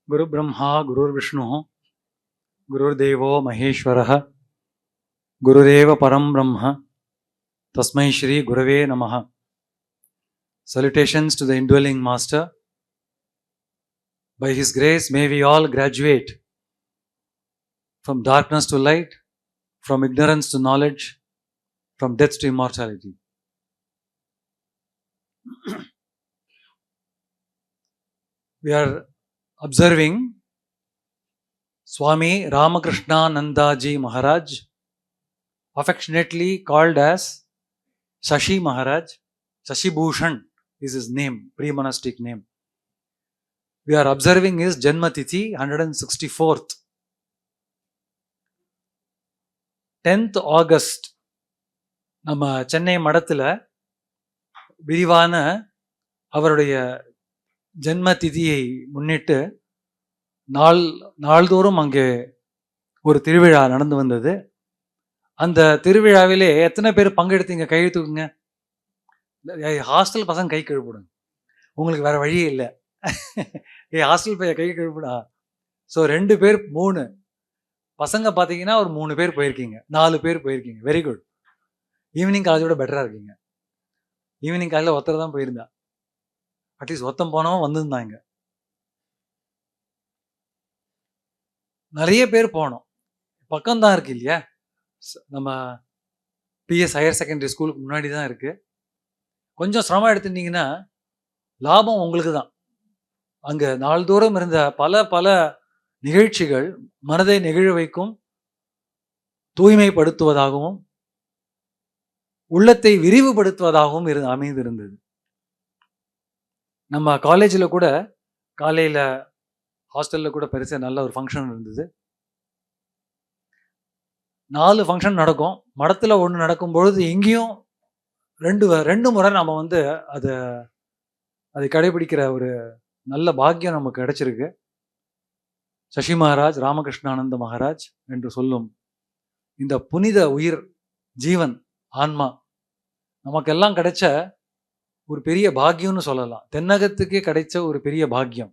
गुरु ब्रह्मा गुरुर्विष्णु गुरुर्देवो महेश्वरः गुरुरेव परं ब्रह्म तस्मै श्री गुरवे नमः. Salutations to the indwelling master. By his grace may we all graduate from darkness to light, from ignorance to knowledge, from death to immortality. We are observing Swami Ramakrishnanandaji Maharaj, affectionately called as Shashi Maharaj. Shashi Bhushan is his name, pre-monastic name. We are observing his Janmatithi, 164th. 10th August, நம்ம சென்னை மடத்தில் விரிவான அவருடைய ஜென்ம திதியை முன்னிட்டு நாள்தோறும் அங்கே ஒரு திருவிழா நடந்து வந்தது. அந்த திருவிழாவிலே எத்தனை பேர் பங்கெடுத்தீங்க? கை தூக்குங்க. ஹாஸ்டல் பசங்க கை கழுவிடுங்க, உங்களுக்கு வேற வழியே இல்லை. ஹாஸ்டல் பையன் கை கழுவிடா. ஸோ 2 பேர் 3 பசங்க பார்த்தீங்கன்னா ஒரு 3 பேர் போயிருக்கீங்க, 4 பேர் போயிருக்கீங்க. Very good. ஈவினிங் காலேஜோட பெட்டராக இருக்கீங்க. ஈவினிங் காலையில் ஒருத்தர் தான் போயிருந்தா, அட்லீஸ்ட் ஒருத்தம் போனவன் வந்திருந்தாங்க. நிறைய பேர் போனோம். பக்கம்தான் இருக்கு இல்லையா, நம்ம பிஎஸ் ஹையர் செகண்டரி ஸ்கூலுக்கு முன்னாடி தான் இருக்கு. கொஞ்சம் சிரமம் எடுத்துட்டீங்கன்னா லாபம் உங்களுக்கு தான். அங்கே நாள்தோறும் இருந்த பல நிகழ்ச்சிகள் மனதை நெகிழ வைக்கும், தூய்மைப்படுத்துவதாகவும் உள்ளத்தை விரிவுபடுத்துவதாகவும் அமைந்திருந்தது. நம்ம காலேஜில் கூட காலையில் ஹாஸ்டலில் கூட பெருசாக நல்ல ஒரு ஃபங்க்ஷன் இருந்தது. 4 ஃபங்க்ஷன் நடக்கும். மடத்தில் 1 நடக்கும்பொழுது எங்கேயும் 2 முறை நம்ம அதை கடைபிடிக்கிற ஒரு நல்ல பாக்கியம் நமக்கு கிடைச்சிருக்கு. சசி மகாராஜ், ராமகிருஷ்ணானந்த மகாராஜ் என்று சொல்லும் இந்த புனித உயிர் ஜீவன் ஆன்மா நமக்கெல்லாம் கிடைச்ச ஒரு பெரிய பாக்கியம்னு சொல்லலாம். தென்னகத்துக்கே கிடைச்ச ஒரு பெரிய பாக்கியம்.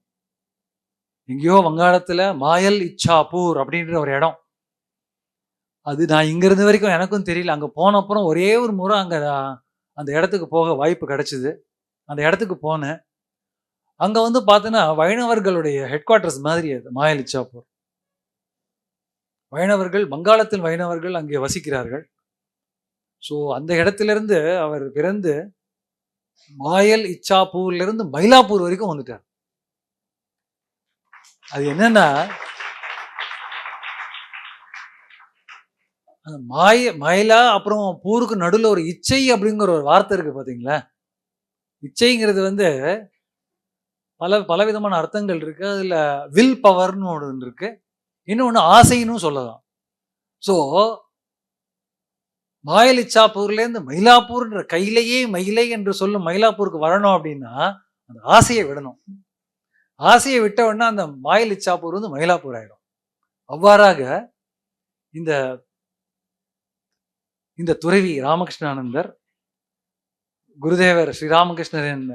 எங்கேயோ வங்காளத்தில் மாயல் இச்சாப்பூர் அப்படின்ற ஒரு இடம். அது நான் இங்கிருந்த வரைக்கும் எனக்கும் தெரியல. அங்கே போன அப்புறம் ஒரே ஒரு முறை அங்கே அந்த இடத்துக்கு போக வாய்ப்பு கிடைச்சிது. அந்த இடத்துக்கு போனேன். அங்கே வந்து பார்த்தீங்கன்னா வைணவர்களுடைய ஹெட் குவார்ட்டர்ஸ் மாதிரி அது மாயல் இச்சாப்பூர். வைணவர்கள், வங்காளத்தில் வைணவர்கள் அங்கே வசிக்கிறார்கள். ஸோ அந்த இடத்திலிருந்து அவர் பிறந்து மாயல் இச்சாப்பூர்லேருந்து மயிலாப்பூர் வரைக்கும் வந்துட்டார். அது என்னன்னா, அந்த மயிலா அப்புறம் பூருக்கு நடுவில் ஒரு இச்சை அப்படிங்கிற ஒரு வார்த்தை இருக்கு பார்த்தீங்களா. இச்சைங்கிறது வந்து பலவிதமான அர்த்தங்கள் இருக்கு. அதில் வில் பவர்னு ஒன்று இருக்கு, இன்னொன்று ஆசைன்னு சொல்லலாம். ஸோ மாயல் இச்சாப்பூர்லேருந்து மயிலாப்பூர்ன்ற கையிலேயே மயிலை என்று சொல்லும் மயிலாப்பூருக்கு வரணும் அப்படின்னா அந்த ஆசையை விடணும். ஆசையை விட்ட உடனே அந்த மாயல் இச்சாப்பூர் வந்து மயிலாப்பூர் ஆயிடும். அவ்வாறாக இந்த துறவி ராமகிருஷ்ணானந்தர் குருதேவர் ஸ்ரீராமகிருஷ்ணரின்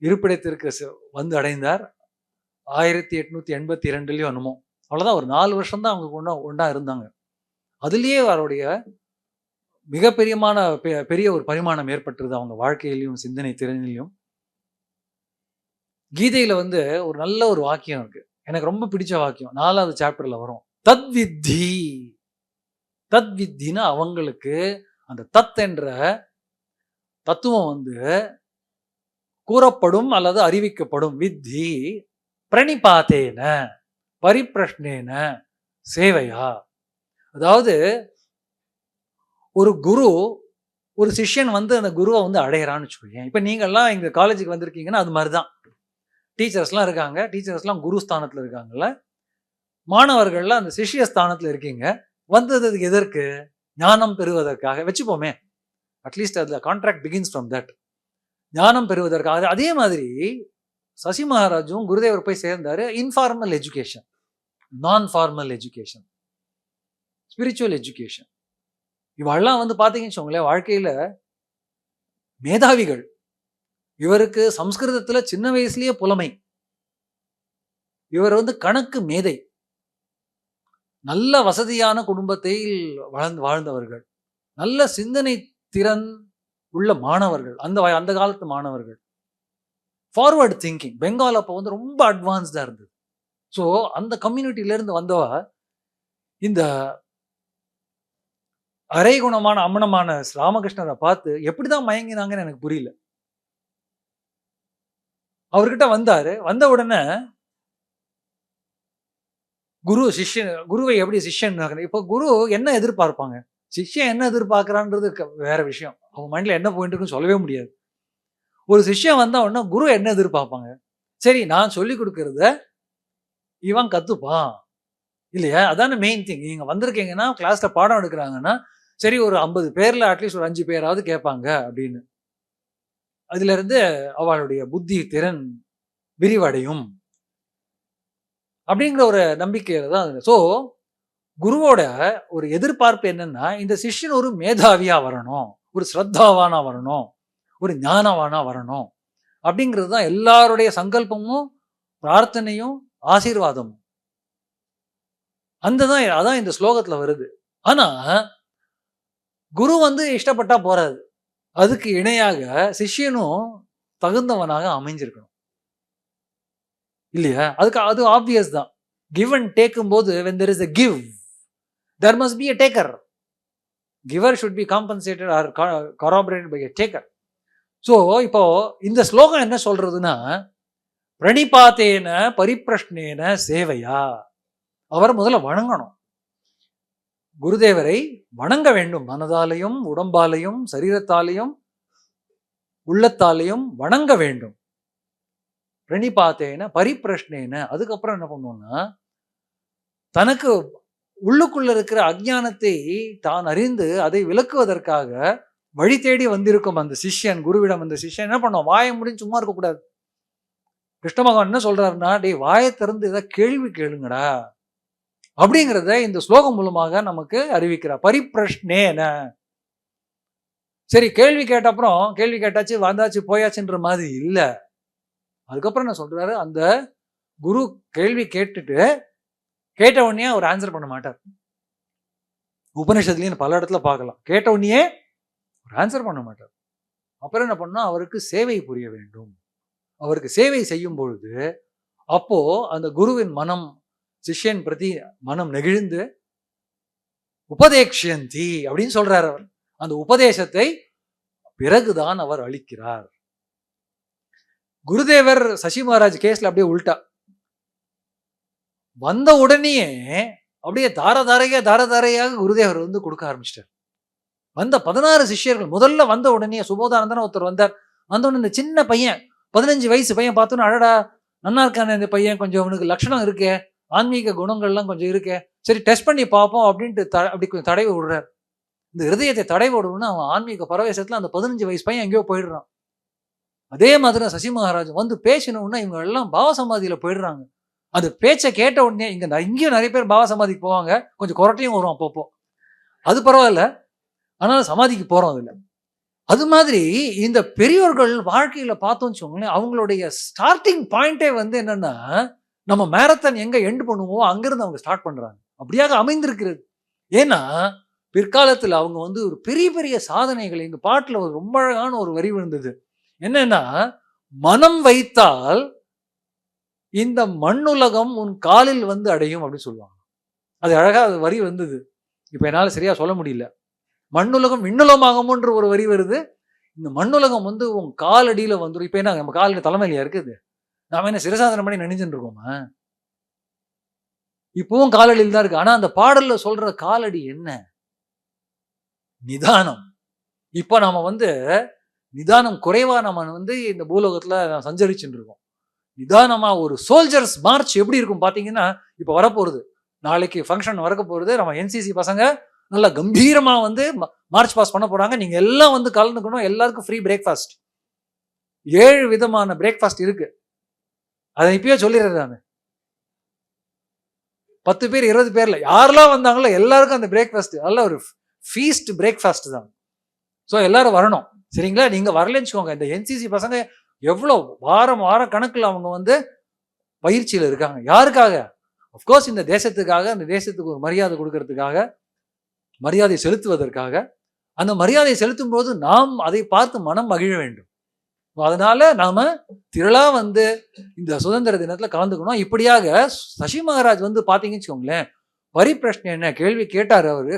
இருப்பிடத்திற்கு வந்து அடைந்தார். 1882 என்னமோ, அவ்வளோதான். ஒரு 4 வருஷம் தான் அவங்க ஒன்றா இருந்தாங்க. அதுலேயே அவருடைய பெரிய ஒரு பரிமாணம் ஏற்பட்டுருது அவங்க வாழ்க்கையிலையும் சிந்தனை திறனிலையும். கீதையில வந்து ஒரு நல்ல ஒரு வாக்கியம் இருக்கு, எனக்கு ரொம்ப பிடிச்ச வாக்கியம். 4வது சாப்டர்ல வரும். தத்வித்தி. தத்வித்தின்னா அவங்களுக்கு அந்த தத் என்ற தத்துவம் வந்து கூறப்படும் அல்லது அறிவிக்கப்படும். வித்தி பிரணிபாத்தேன பரிப்பிரஷ்னேன சேவையா. அதாவது ஒரு குரு, ஒரு சிஷ்யன் வந்து அந்த குருவை வந்து அடையிறான்னு வச்சுக்கோங்க. இப்போ நீங்கள்லாம் எங்கள் காலேஜுக்கு வந்திருக்கீங்கன்னா அது மாதிரி தான். டீச்சர்ஸ்லாம் இருக்காங்க, டீச்சர்ஸ்லாம் குரு ஸ்தானத்தில் இருக்காங்கல்ல, மாணவர்கள்லாம் அந்த சிஷ்ய ஸ்தானத்தில் இருக்கீங்க. வந்ததுக்கு எதற்கு? ஞானம் பெறுவதற்காக வச்சுப்போமே. அட்லீஸ்ட் அதில் கான்ட்ராக்ட் பிகின்ஸ் ஃப்ரம் தட். ஞானம் பெறுவதற்காக. அதே மாதிரி சசி மகாராஜும் குருதேவர் போய் சேர்ந்தாரு. Informal education, non formal education, spiritual education. இவெல்லாம் வந்து பார்த்தீங்கன்னு வச்சுக்கோங்களேன், வாழ்க்கையில் மேதாவிகள். இவருக்கு சம்ஸ்கிருதத்தில் சின்ன வயசுலேயே புலமை. இவர் வந்து கணக்கு மேதை, நல்ல வசதியான குடும்பத்தில் வாழ்ந்தவர்கள், நல்ல சிந்தனை திறன் உள்ள மாணவர்கள், அந்த காலத்து மாணவர்கள், ஃபார்வர்டு திங்கிங். பெங்கால் அப்போ வந்து ரொம்ப அட்வான்ஸ்டா இருந்தது. ஸோ அந்த கம்யூனிட்டில இருந்து வந்தவ இந்த அரை குணமான அம்மனமான ராமகிருஷ்ணரை பார்த்து எப்படிதான் மயங்கினாங்கன்னு எனக்கு புரியல. அவர்கிட்ட வந்தாரு. வந்த உடனே குருவை எப்படி சிஷ்யன், இப்போ குரு என்ன எதிர்பார்ப்பாங்க, சிஷ்யன் என்ன எதிர்பார்க்கிறான்றது வேற விஷயம். அவங்க மைண்ட்ல என்ன போயிட்டு இருக்குன்னு சொல்லவே முடியாது. ஒரு சிஷ்யன் வந்தா உடனே குரு என்ன எதிர்பார்ப்பாங்க, சரி நான் சொல்லி கொடுக்கறத இவன் கத்துப்பான் இல்லையா? அதான மெயின் திங். நீங்க வந்திருக்கீங்கன்னா கிளாஸ்ல பாடம் எடுக்கிறாங்கன்னா சரி ஒரு 50 பேர்ல அட்லீஸ்ட் ஒரு 5 பேராவது கேட்பாங்க அப்படின்னு. அதுல இருந்து அவளுடைய புத்தி திறன் விரிவடையும் அப்படிங்கிற ஒரு நம்பிக்கையில தான். ஸோ குருவோட ஒரு எதிர்பார்ப்பு என்னன்னா, இந்த சிஷ்யன் ஒரு மேதாவியா வரணும், ஒரு ஸ்ரத்தாவானா வரணும், ஒரு ஞானவானா வரணும் அப்படிங்கிறது தான் எல்லாருடைய சங்கல்பமும், பிரார்த்தனையும், ஆசீர்வாதமும். அதான் இந்த ஸ்லோகத்துல வருது. ஆனா குரு வந்து இஷ்டப்பட்டா போறாது. அதுக்கு இணையாக சிஷ்யனும் தகுந்தவனாக அமைஞ்சிருக்கணும் இல்லையா? அது ஆப்வியஸ் தான். கிவ் அண்ட் டேக்கும் போது when there is a give, there must be a taker. Giver should be compensated or corroborated by a taker. So இப்போ இந்த ஸ்லோகம் என்ன சொல்றதுன்னா, பிரணிபாத்தேன பரிப்பிரஷ்னேன சேவையா. அவரை முதல்ல வணங்கணும். குருதேவரை வணங்க வேண்டும். மனதாலையும், உடம்பாலையும், சரீரத்தாலையும், உள்ளத்தாலையும் வணங்க வேண்டும். பிரணிபாத்தேன பரிப்பிரஷ்னேன. அதுக்கப்புறம் என்ன பண்ணுவோம்னா, தனக்கு உள்ளுக்குள்ள இருக்கிற அஜ்ஞானத்தை தான் அறிந்து அதை விளக்குவதற்காக வழி தேடி வந்திருக்கும் அந்த சிஷ்யன், குருவிடம் அந்த சிஷ்யன் என்ன பண்ணுவோம், வாயை முடிஞ்சு சும்மா இருக்கக்கூடாது. கிருஷ்ண பகவான் என்ன சொல்றாருன்னா, டேய் வாயை திறந்து ஏதாவது கேள்வி கேளுங்கடா அப்படிங்கிறத இந்த ஸ்லோகம் மூலமாக நமக்கு அறிவிக்கிறார். பரிப்பிரஷ்னேன. சரி கேள்வி கேட்ட அப்புறம் கேள்வி கேட்டாச்சு வந்தாச்சு போயாச்சுன்ற மாதிரி இல்ல. அதுக்கப்புறம் என்ன சொல்றாரு, அந்த குரு கேள்வி கேட்ட உடனே அவர் ஆன்சர் பண்ண மாட்டார். உபனிஷத்துலயும் பல இடத்துல பார்க்கலாம். கேட்ட உடனே அவர் ஆன்சர் பண்ண மாட்டார். அப்புறம் என்ன பண்ணா, அவருக்கு சேவை புரிய வேண்டும். அவருக்கு சேவை செய்யும் பொழுது அப்போ அந்த குருவின் மனம் சிஷ்யன் பிரதி மனம் நெகிழ்ந்து உபதேக்ஷந்தி அப்படின்னு சொல்றார். அவர் அந்த உபதேசத்தை பிறகுதான் அவர் அளிக்கிறார். குருதேவர் சசி மகாராஜ் கேஸ்ல அப்படியே உல்டா. வந்த உடனே அப்படியே தாரதாரையாக குருதேவர் வந்து கொடுக்க ஆரம்பிச்சிட்டார். வந்த 16 சிஷ்யர்கள் முதல்ல வந்த உடனே சுபோதானந்தன் ஒருத்தர் வந்தார். வந்த உடனே இந்த சின்ன பையன் 15 வயசு பையன் பார்த்தோன்னு, அழடா நன்னா இருக்கான இந்த பையன், கொஞ்சம் அவனுக்கு லட்சணம் இருக்கே, ஆன்மீக குணங்கள்லாம் கொஞ்சம் இருக்கே, சரி டெஸ்ட் பண்ணி பார்ப்போம் அப்படின்ட்டு அப்படி கொஞ்சம் தடவை விடுறார். இந்த ஹிருதயத்தை தடவை விடணும்னு அவன் ஆன்மீக பரவேசத்துல அந்த 15 வயசு பையன் எங்கேயோ போயிடுறான். அதே மாதிரி சசி மகாராஜ் வந்து பேசணும்னா இவங்க எல்லாம் பாவசமாதியில போயிடுறாங்க. அந்த பேச்சை கேட்ட உடனே இங்கேயும் நிறைய பேர் பாவசமாதிக்கு போவாங்க, கொஞ்சம் கொரட்டையும் வரும் அப்பப்போ, அது பரவாயில்ல, ஆனாலும் சமாதிக்கு போறோம் அதுல. அது மாதிரி இந்த பெரியோர்கள் வாழ்க்கையில பார்த்தோம்னு வச்சுக்கோங்களேன், அவங்களுடைய ஸ்டார்டிங் பாயிண்டே வந்து என்னன்னா, நம்ம மேரத்தான் எங்க எண்ட் பண்ணுவோம் அங்கிருந்து அவங்க ஸ்டார்ட் பண்றாங்க. அப்படியாக அமைந்திருக்கிறது. ஏன்னா பிற்காலத்துல அவங்க வந்து ஒரு பெரிய பெரிய சாதனைகள், எங்க பாட்டுல ஒரு ரொம்ப அழகான ஒரு வரி விழுந்தது. என்னன்னா, மனம் வைத்தால் இந்த மண்ணுலகம் உன் காலில் வந்து அடையும் அப்படின்னு சொல்லுவாங்க. அது அழகா வரி வந்தது. இப்ப என்னால சரியா சொல்ல முடியல. மண்ணுலகம் விண்ணுலகமாகும்ன்ற ஒரு வரி வருது. இந்த மண்ணுலகம் வந்து உன் காலடியில வந்துடும். இப்ப என்ன நம்ம கால தலைமையிலையா இருக்குது? நாம என்ன சிரசாதனம் பண்ணி நினைச்சுட்டு இருக்கோமா? இப்பவும் காலடியில் தான் இருக்கு. ஆனா அந்த பாடல்ல சொல்ற காலடி என்ன? நிதானம். இப்ப நாம வந்து நிதானம் குறைவா நம்ம வந்து இந்த பூலோகத்துல சஞ்சரிச்சுட்டு இருக்கோம். நிதானமா ஒரு சோல்ஜர்ஸ் மார்ச் எப்படி இருக்கும் பாத்தீங்கன்னா, இப்ப வரப்போறது, நாளைக்கு ஃபங்க்ஷன் வரக்க போறது. நம்ம என்சிசி பசங்க நல்லா கம்பீரமா வந்து மார்ச் பாஸ் பண்ண போறாங்க. நீங்க எல்லாம் வந்து கலந்துக்கணும். எல்லாருக்கும் ஃப்ரீ பிரேக்ஃபாஸ்ட். 7 விதமான பிரேக்ஃபாஸ்ட் இருக்கு. அதை இப்பயே சொல்லிடுறேன் நான். 10 பேர் 20 பேர்ல யாரெல்லாம் வந்தாங்களோ எல்லாருக்கும் அந்த பிரேக்ஃபாஸ்ட் நல்ல ஒரு ஃபீஸ்ட் பிரேக்ஃபாஸ்ட் தான். ஸோ எல்லாரும் வரணும், சரிங்களா? நீங்க வரலன்னு வச்சுக்கோங்க, இந்த என்சிசி பசங்க எவ்வளோ வாரம் கணக்குல அவங்க வந்து பயிற்சியில் இருக்காங்க. யாருக்காக? அப்கோர்ஸ் இந்த தேசத்துக்காக, அந்த தேசத்துக்கு ஒரு மரியாதை கொடுக்கறதுக்காக, மரியாதை செலுத்துவதற்காக. அந்த மரியாதையை செலுத்தும் போது நாம் அதை பார்த்து மனம் மகிழ வேண்டும். அதனால நாம திரளா இந்த சுதந்திர தினத்துல கலந்துக்கணும். இப்படியாக சசி மகாராஜ் பாத்தீங்கன்னு வச்சுக்கோங்களேன், பரிப்பிரஷ்னை என்ன கேள்வி கேட்டாரு, அவரு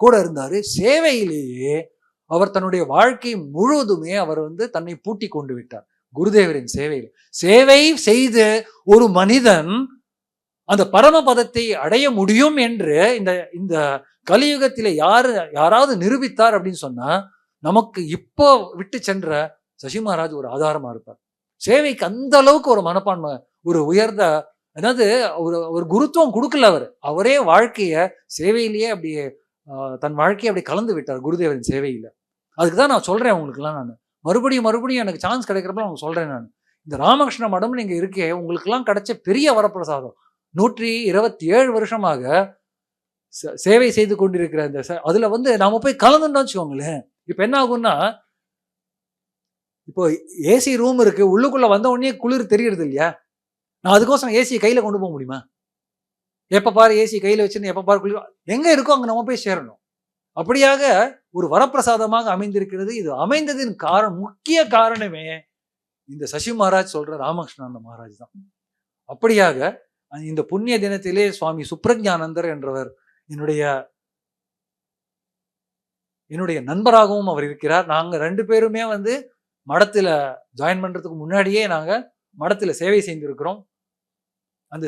கூட இருந்தாரு. சேவையிலேயே அவர் தன்னுடைய வாழ்க்கை முழுவதுமே அவர் தன்னை பூட்டி கொண்டு விட்டார் குருதேவரின் சேவையில். சேவை செய்து ஒரு மனிதன் அந்த பரமபதத்தை அடைய முடியும் என்று இந்த கலியுகத்திலே யாராவது நிரூபித்தார் அப்படின்னு சொன்னா, நமக்கு இப்போ விட்டு சென்ற சசி மகாராஜ் ஒரு ஆதாரமா இருப்பார். சேவைக்கு அந்த அளவுக்கு ஒரு மனப்பான்மை, ஒரு உயர்ந்த, அதாவது ஒரு குருத்துவம் கொடுக்கல. அவரே வாழ்க்கைய சேவையிலேயே அப்படியே தன் வாழ்க்கையை அப்படி கலந்து விட்டார் குருதேவரின் சேவையில. அதுக்குதான் நான் சொல்றேன் உங்களுக்குலாம், நான் மறுபடியும் எனக்கு சான்ஸ் கிடைக்கிறப்ப அவங்க சொல்றேன். நான் இந்த ராமகிருஷ்ண மடம் நீங்க இருக்கே, உங்களுக்கு எல்லாம் கிடைச்ச பெரிய வரப்பிரசாதம். 127 வருஷமாக சேவை செய்து கொண்டிருக்கிற இந்த அதுல நாம போய் கலந்துட்டோம் வச்சுக்கோங்களேன். இப்ப என்ன ஆகும்னா, இப்போ ஏசி ரூம் இருக்கு, உள்ளுக்குள்ள வந்த உடனே குளிர் தெரியறது இல்லையா? நான் அதுக்கோசரம் ஏசியை கையில கொண்டு போக முடியுமா? எப்ப பாரு ஏசி கையில வச்சுன்னு எப்ப பாரு குளிர் எங்க இருக்கோ அங்க நம்ம போய் சேரணும். அப்படியாக ஒரு வரப்பிரசாதமாக அமைந்திருக்கிறது. இது அமைந்ததின் முக்கிய காரணமே இந்த சசி மகாராஜ் சொல்ற ராமகிருஷ்ணானந்த மகாராஜ் தான். அப்படியாக இந்த புண்ணிய தினத்திலே சுவாமி சுப்ரஜானந்தர் என்றவர் என்னுடைய நண்பராகவும் அவர் இருக்கிறார். நாங்க 2 பேருமே மடத்துல ஜாயின் பண்றதுக்கு முன்னாடியே நாங்க மடத்துல சேவை செய்திருக்கிறோம். அந்த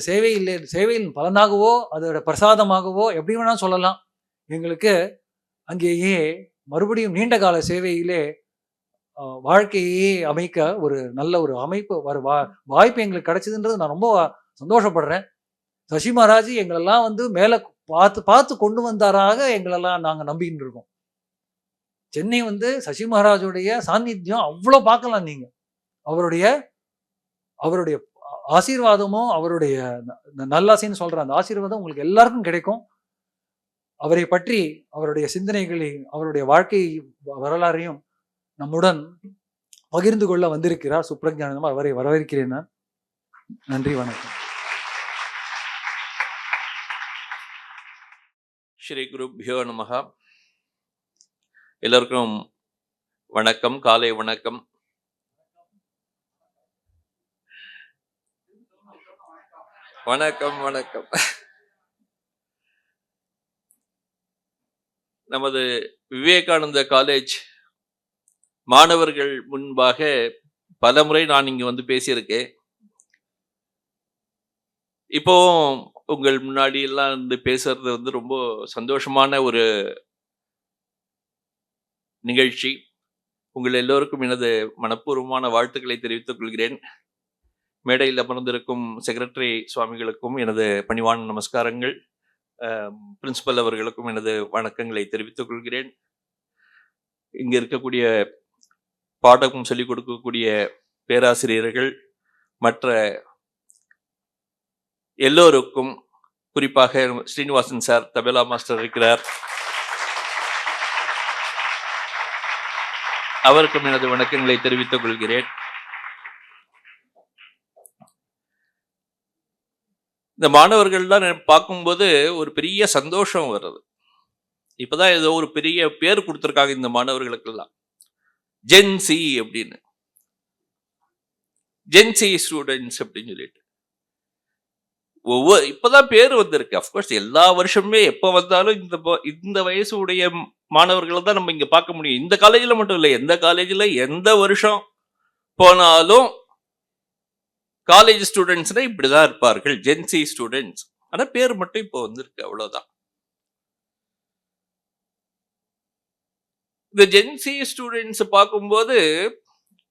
சேவையின் பலனாகவோ அதோட பிரசாதமாகவோ எப்படி வேணா சொல்லலாம். எங்களுக்கு அங்கேயே மறுபடியும் நீண்ட கால சேவையிலே வாழ்க்கையே அமைக்க ஒரு நல்ல ஒரு அமைப்பு வாய்ப்பு எங்களுக்கு கிடைச்சதுன்றது நான் ரொம்ப சந்தோஷப்படுறேன். சசி மகாராஜ் எங்களெல்லாம் மேல பார்த்து கொண்டு வந்தாராக எங்களெல்லாம் நாங்க நம்பிக்கிட்டு இருக்கோம். சென்னை சசி மகாராஜுடைய சாநித்தியம் அவ்வளவு பார்க்கலாம். நீங்க அவருடைய ஆசீர்வாதமும் அவருடைய நல்லாசின்னு சொல்ற அந்த ஆசீர்வாதம் உங்களுக்கு எல்லாருக்கும் கிடைக்கும். அவரை பற்றி அவருடைய சிந்தனைகளையும் அவருடைய வாழ்க்கை வரலாறையும் நம்முடன் பகிர்ந்து கொள்ள வந்திருக்கிறார் சுப்ரஜானந்தம். அவரை வரவேற்கிறேன். நன்றி, வணக்கம். ஸ்ரீ குருபியோ நமஹ. எல்லோருக்கும் வணக்கம், காலை வணக்கம். வணக்கம் வணக்கம். நமது விவேகானந்த காலேஜ் மாணவர்கள் முன்பாக பலமுறை நான் இங்கு பேசியிருக்கேன். இப்போ உங்கள் முன்னாடி எல்லாம் பேசுறது ரொம்ப சந்தோஷமான ஒரு நிகழ்ச்சி. உங்கள் எல்லோருக்கும் எனது மனப்பூர்வமான வாழ்த்துக்களை தெரிவித்துக் கொள்கிறேன். மேடையில் அமர்ந்திருக்கும் செக்ரட்டரி சுவாமிகளுக்கும் எனது பணிவான நமஸ்காரங்கள். பிரின்சிபல் அவர்களுக்கும் எனது வணக்கங்களை தெரிவித்துக் கொள்கிறேன். இங்க இருக்கக்கூடிய பாடம் சொல்லிக் கொடுக்கக்கூடிய பேராசிரியர்கள், மற்ற எல்லோருக்கும், குறிப்பாக ஸ்ரீனிவாசன் சார், தபேலா மாஸ்டர் இருக்கிறார், அவருக்கும் எனது வணக்கங்களை தெரிவித்துக் கொள்கிறேன். இந்த மாணவர்கள்லாம் பார்க்கும்போது ஒரு பெரிய சந்தோஷம் வருது. இப்பதான் ஏதோ ஒரு பெரிய பேர் கொடுத்துருக்காங்க இந்த மாணவர்களுக்கெல்லாம், ஜென்சி அப்படின்னு, ஜென்சி ஸ்டூடெண்ட்ஸ் அப்படின்னு சொல்லிட்டு இப்பதான் பேர் வந்திருக்கு. அப்கோர்ஸ் எல்லா வருஷமே எப்ப வந்தாலும் இந்த வயசு உடைய மாணவர்களை தான் நம்ம இங்க பார்க்க முடியும். இந்த காலேஜ்ல மட்டும் இல்லை, எந்த காலேஜ்ல எந்த வருஷம் போனாலும் காலேஜ் ஸ்டூடெண்ட்ஸ்னா இப்படிதான் இருப்பார்கள், ஜென்சி ஸ்டூடெண்ட்ஸ். ஆனா பேர் மட்டும் இப்போ வந்திருக்கு, அவ்வளவுதான். இந்த ஜென்சி ஸ்டூடெண்ட்ஸ் பார்க்கும்போது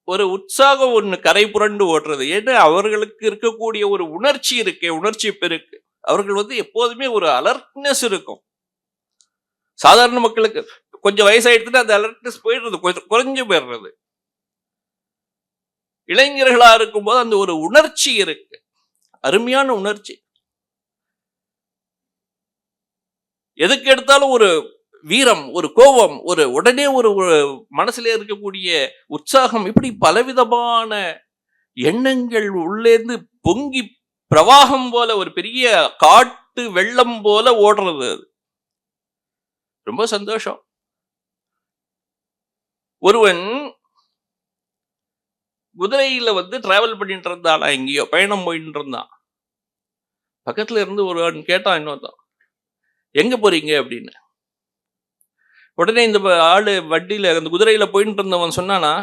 ஒரு உற்சாகம் ஒண்ணு கரை புரண்டு ஓடுறது. ஏன்னா அவர்களுக்கு இருக்கக்கூடிய ஒரு உணர்ச்சி இருக்கு, உணர்ச்சி பெருக்கு. அவர்கள் எப்போதுமே ஒரு அலர்ட்னஸ் இருக்கும். சாதாரண மக்களுக்கு கொஞ்சம் வயசாயிடுச்சுன்னா அந்த அலர்ட்னஸ் போயிடுறது, குறைஞ்சு போயிடுறது. இளைஞர்களா இருக்கும்போது அந்த ஒரு உணர்ச்சி இருக்கு, அருமையான உணர்ச்சி. எதுக்கு எடுத்தாலும் ஒரு வீரம், ஒரு கோபம், உடனே ஒரு மனசுல இருக்கக்கூடிய உற்சாகம், இப்படி பலவிதமான எண்ணங்கள் உள்ளேந்து பொங்கி பிரவாகம் போல, ஒரு பெரிய காட்டு வெள்ளம் போல ஓடுறது. அது ரொம்ப சந்தோஷம். ஒருவன் குதிரையில டிராவல் பண்ணிட்டு இருந்தானா, எங்கேயோ பயணம் போயிட்டு இருந்தான். பக்கத்துல இருந்து ஒருவன் கேட்டான் இன்னொருத்தன், எங்க போறீங்க அப்படின்னு. உடனே இந்த ஆளு வண்டியில அந்த குதிரையில போயிட்டு இருந்தவன் சொன்னானா,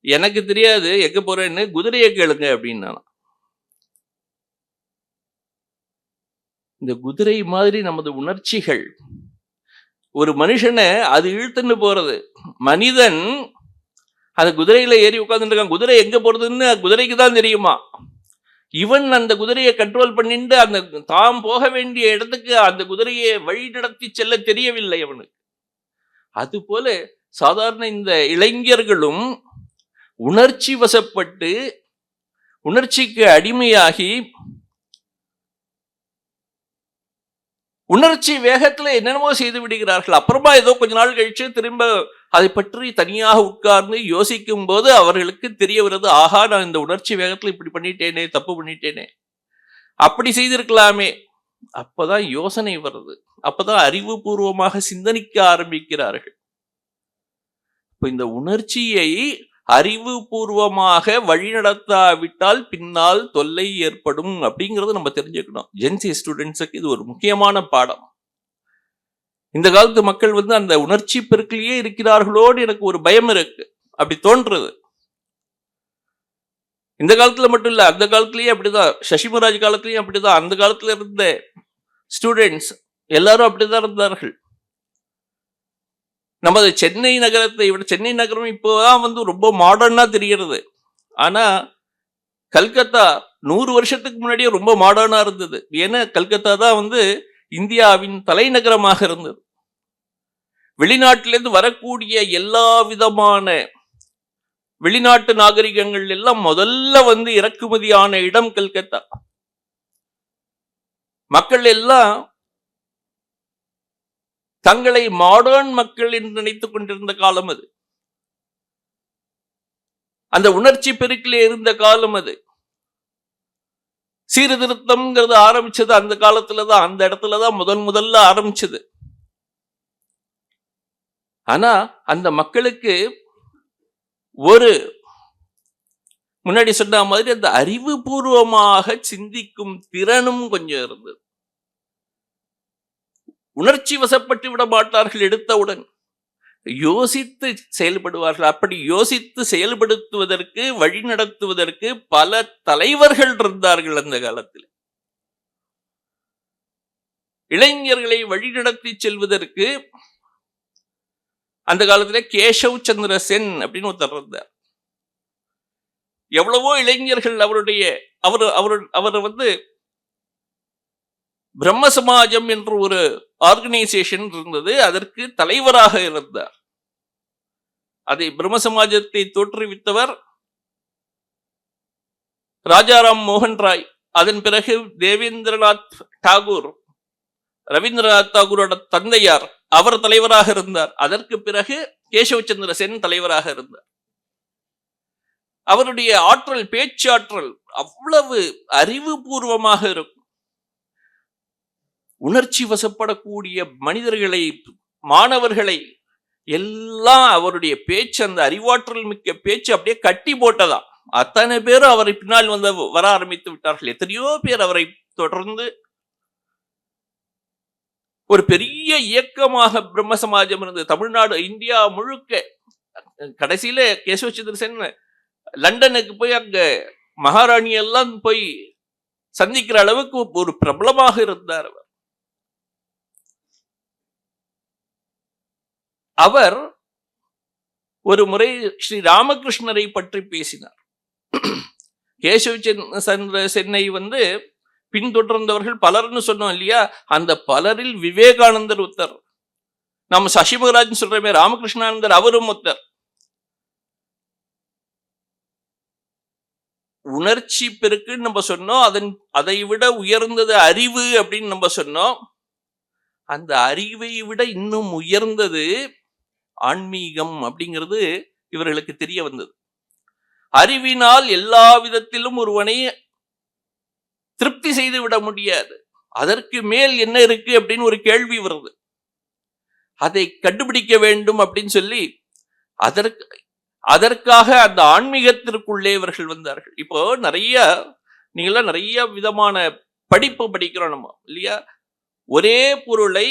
எனக்கு தெரியாது எங்க போறேன்னு, குதிரையை கேளுங்க அப்படின்னா. இந்த குதிரை மாதிரி நமது உணர்ச்சிகள் ஒரு மனுஷனை அது இழுத்துன்னு போறது. மனிதன் அந்த குதிரையில ஏறி உட்கார்ந்துட்டு இருக்கான். குதிரை எங்க போறதுன்னு குதிரைக்கு தான் தெரியுமா. இவன் அந்த குதிரையை கண்ட்ரோல் பண்ணிட்டு அந்த தாம் போக வேண்டிய இடத்துக்கு அந்த குதிரையை வழி நடத்தி செல்ல தெரியவில்லை அவனுக்கு. அது போல சாதாரண இந்த இளைஞர்களும் உணர்ச்சி வசப்பட்டு உணர்ச்சிக்கு அடிமையாகி உணர்ச்சி வேகத்துல என்னென்னமோ செய்து விடுகிறார்கள். அப்புறமா ஏதோ கொஞ்ச நாள் கழிச்சு திரும்ப அதை பற்றி தனியாக உட்கார்ந்து யோசிக்கும் போது அவர்களுக்கு தெரிய வருது, ஆஹா நான் இந்த உணர்ச்சி வேகத்துல இப்படி பண்ணிட்டேனே, தப்பு பண்ணிட்டேனே, அப்படி செய்திருக்கலாமே. அப்பதான் யோசனை வருது, அப்பதான் அறிவுபூர்வமாக சிந்தனிக்க ஆரம்பிக்கிறார்கள். இப்ப இந்த உணர்ச்சியை அறிவுபூர்வமாக வழிநடத்தாவிட்டால் பின்னால் தொல்லை ஏற்படும் அப்படிங்கறது நம்ம தெரிஞ்சுக்கணும். ஜென்சி ஸ்டூடெண்ட்ஸுக்கு இது ஒரு முக்கியமான பாடம். இந்த காலத்து மக்கள் அந்த உணர்ச்சி பெருக்கிலேயே இருக்கிறார்களோடு எனக்கு ஒரு பயம் இருக்கு, அப்படி தோன்றது. இந்த காலத்துல மட்டும் இல்ல, அந்த காலத்திலேயே அப்படிதான், சசிமராஜ் காலத்திலேயும் அப்படிதான், அந்த காலத்துல இருந்த ஸ்டூடெண்ட்ஸ் எல்லாரும் அப்படிதான் இருந்தார்கள். நமது சென்னை நகரத்தை விட, சென்னை நகரம் இப்போதான் ரொம்ப மாடர்னா தெரிகிறது. ஆனா கல்கத்தா 100 வருஷத்துக்கு முன்னாடியே ரொம்ப மாடர்னா இருந்தது. ஏன்னா கல்கத்தா தான் இந்தியாவின் தலைநகரமாக இருந்தது. வெளிநாட்டிலிருந்து வரக்கூடிய எல்லா விதமான வெளிநாட்டு நாகரிகங்கள் எல்லாம் முதல்ல இறக்குமதியான இடம் கல்கத்தா. மக்கள் எல்லாம் தங்களை மாடர்ன் மக்கள் என்று நினைத்துக் கொண்டிருந்த காலம் அது. அந்த உணர்ச்சி பெருக்கிலே இருந்த காலம் அது. சீர்திருத்தம்ங்கிறது ஆரம்பிச்சது அந்த காலத்துலதான், அந்த இடத்துலதான் முதல்ல ஆரம்பிச்சது. ஆனா அந்த மக்களுக்கு ஒரு முன்னாடி சொன்ன மாதிரி அந்த அறிவுபூர்வமாக சிந்திக்கும் திறனும் கொஞ்சம் இருந்தது. உணர்ச்சி வசப்பட்டு விட மாட்டார்கள். எடுத்தவுடன் யோசித்து செயல்படுவார்கள். அப்படி யோசித்து செயல்படுத்துவதற்கு, வழி நடத்துவதற்கு பல தலைவர்கள் இருந்தார்கள் அந்த காலத்தில். இளைஞர்களை வழிநடத்தி செல்வதற்கு அந்த காலத்தில் கேசவ் சந்திர சென் அப்படின்னு ஒருத்தர் இருந்தார். எவ்வளவோ இளைஞர்கள் அவர் பிரம்ம சமாஜம் என்று ஒரு ஆர்கனைசேஷன் இருந்தது, அதற்கு தலைவராக இருந்தார். அதை பிரம்ம சமாஜத்தை தோற்றுவித்தவர் ராஜாராம் மோகன் ராய். அதன் பிறகு தேவேந்திரநாத் டாகூர், ரவீந்திரநாத் தாகூரோட தந்தையார், அவர் தலைவராக இருந்தார். அதற்கு பிறகு கேசவ் சந்திர சென் தலைவராக இருந்தார். அவருடைய ஆற்றல், பேச்சாற்றல் அவ்வளவு அறிவுபூர்வமாக இருக்கும். உணர்ச்சி வசப்படக்கூடிய மனிதர்களை, மாணவர்களை எல்லாம் அவருடைய பேச்சு, அந்த அறிவாற்றல் மிக்க பேச்சு அப்படியே கட்டி போட்டதாம். அத்தனை பேரும் அவரை பின்னால் வர ஆரம்பித்து விட்டார்கள். எத்தனையோ பேர் அவரை தொடர்ந்து ஒரு பெரிய இயக்கமாக பிரம்ம சமாஜம் இருந்தது. தமிழ்நாடு, இந்தியா முழுக்க. கடைசியில கேசவ சந்திர சென் லண்டனுக்கு போய் அங்க மகாராணி எல்லாம் போய் சந்திக்கிற அளவுக்கு ஒரு பிரபலமாக இருந்தார் அவர். அவர் ஒரு முறை ஸ்ரீ ராமகிருஷ்ணரை பற்றி பேசினார். கேசவ சந்திர சென்னை பின்தொடர்ந்தவர்கள் பலர்னு சொன்னோம் இல்லையா, அந்த பலரில் விவேகானந்தர் ஒருத்தர். நம்ம சசிமகராஜ் சொல்றமே, ராமகிருஷ்ணானந்தர் அவரும் ஒருத்தர். உணர்ச்சி பெருக்குன்னு நம்ம சொன்னோம், அதை விட உயர்ந்தது அறிவு அப்படின்னு நம்ம சொன்னோம். அந்த அறிவை விட இன்னும் உயர்ந்தது ஆன்மீகம் அப்படிங்கிறது இவர்களுக்கு தெரிய வந்தது. அறிவினால் எல்லா விதத்திலும் ஒருவனை திருப்தி செய்து விட முடியாது. அதற்கு மேல் என்ன இருக்கு அப்படின்னு ஒரு கேள்வி வருது. அதை கண்டுபிடிக்க வேண்டும் அப்படின்னு சொல்லி அதற்காக அந்த ஆன்மீகத்திற்குள்ளே இவர்கள் வந்தார்கள். இப்போ நீங்களாம் நிறைய விதமான படிப்பு படிக்கிறோம் நம்ம இல்லையா? ஒரே பொருளை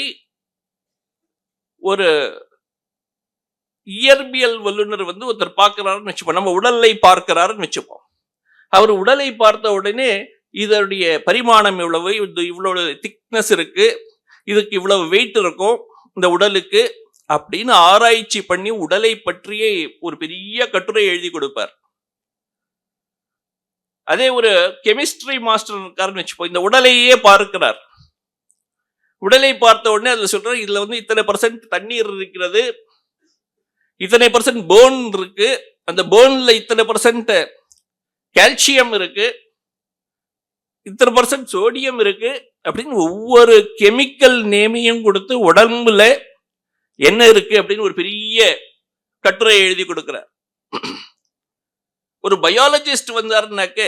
ஒரு இயற்பியல் வல்லுநர் ஒருத்தர் பார்க்கிறாருன்னு வச்சுப்போம். நம்ம உடலை பார்க்கிறாருன்னு வச்சுப்போம். அவர் உடலை பார்த்த உடனே இதனுடைய பரிமாணம் இவ்வளவு, இவ்வளவு திக்னஸ் இருக்கு, இதுக்கு இவ்வளவு வெயிட் இருக்கும் இந்த உடலுக்கு அப்படின்னு ஆராய்ச்சி பண்ணி உடலை பற்றியே ஒரு பெரிய கட்டுரை எழுதி கொடுப்பார். அதே ஒரு கெமிஸ்ட்ரி மாஸ்டர் இருக்காருன்னு வச்சுப்போம். இந்த உடலையே பார்க்கிறார். உடலை பார்த்த உடனே அதுல சொல்ற இதுல இத்தனை % தண்ணீர் இருக்கிறது, இத்தனை % போன் இருக்கு, அந்த போன்ல இத்தனை % கால்சியம் இருக்கு, இத்தனை % சோடியம் இருக்கு அப்படின்னு ஒவ்வொரு கெமிக்கல் நேமையும் கொடுத்து உடம்புல என்ன இருக்கு அப்படின்னு ஒரு பெரிய கட்டுரை எழுதி கொடுக்கிறார். ஒரு பயாலஜிஸ்ட் வந்தாருனாக்க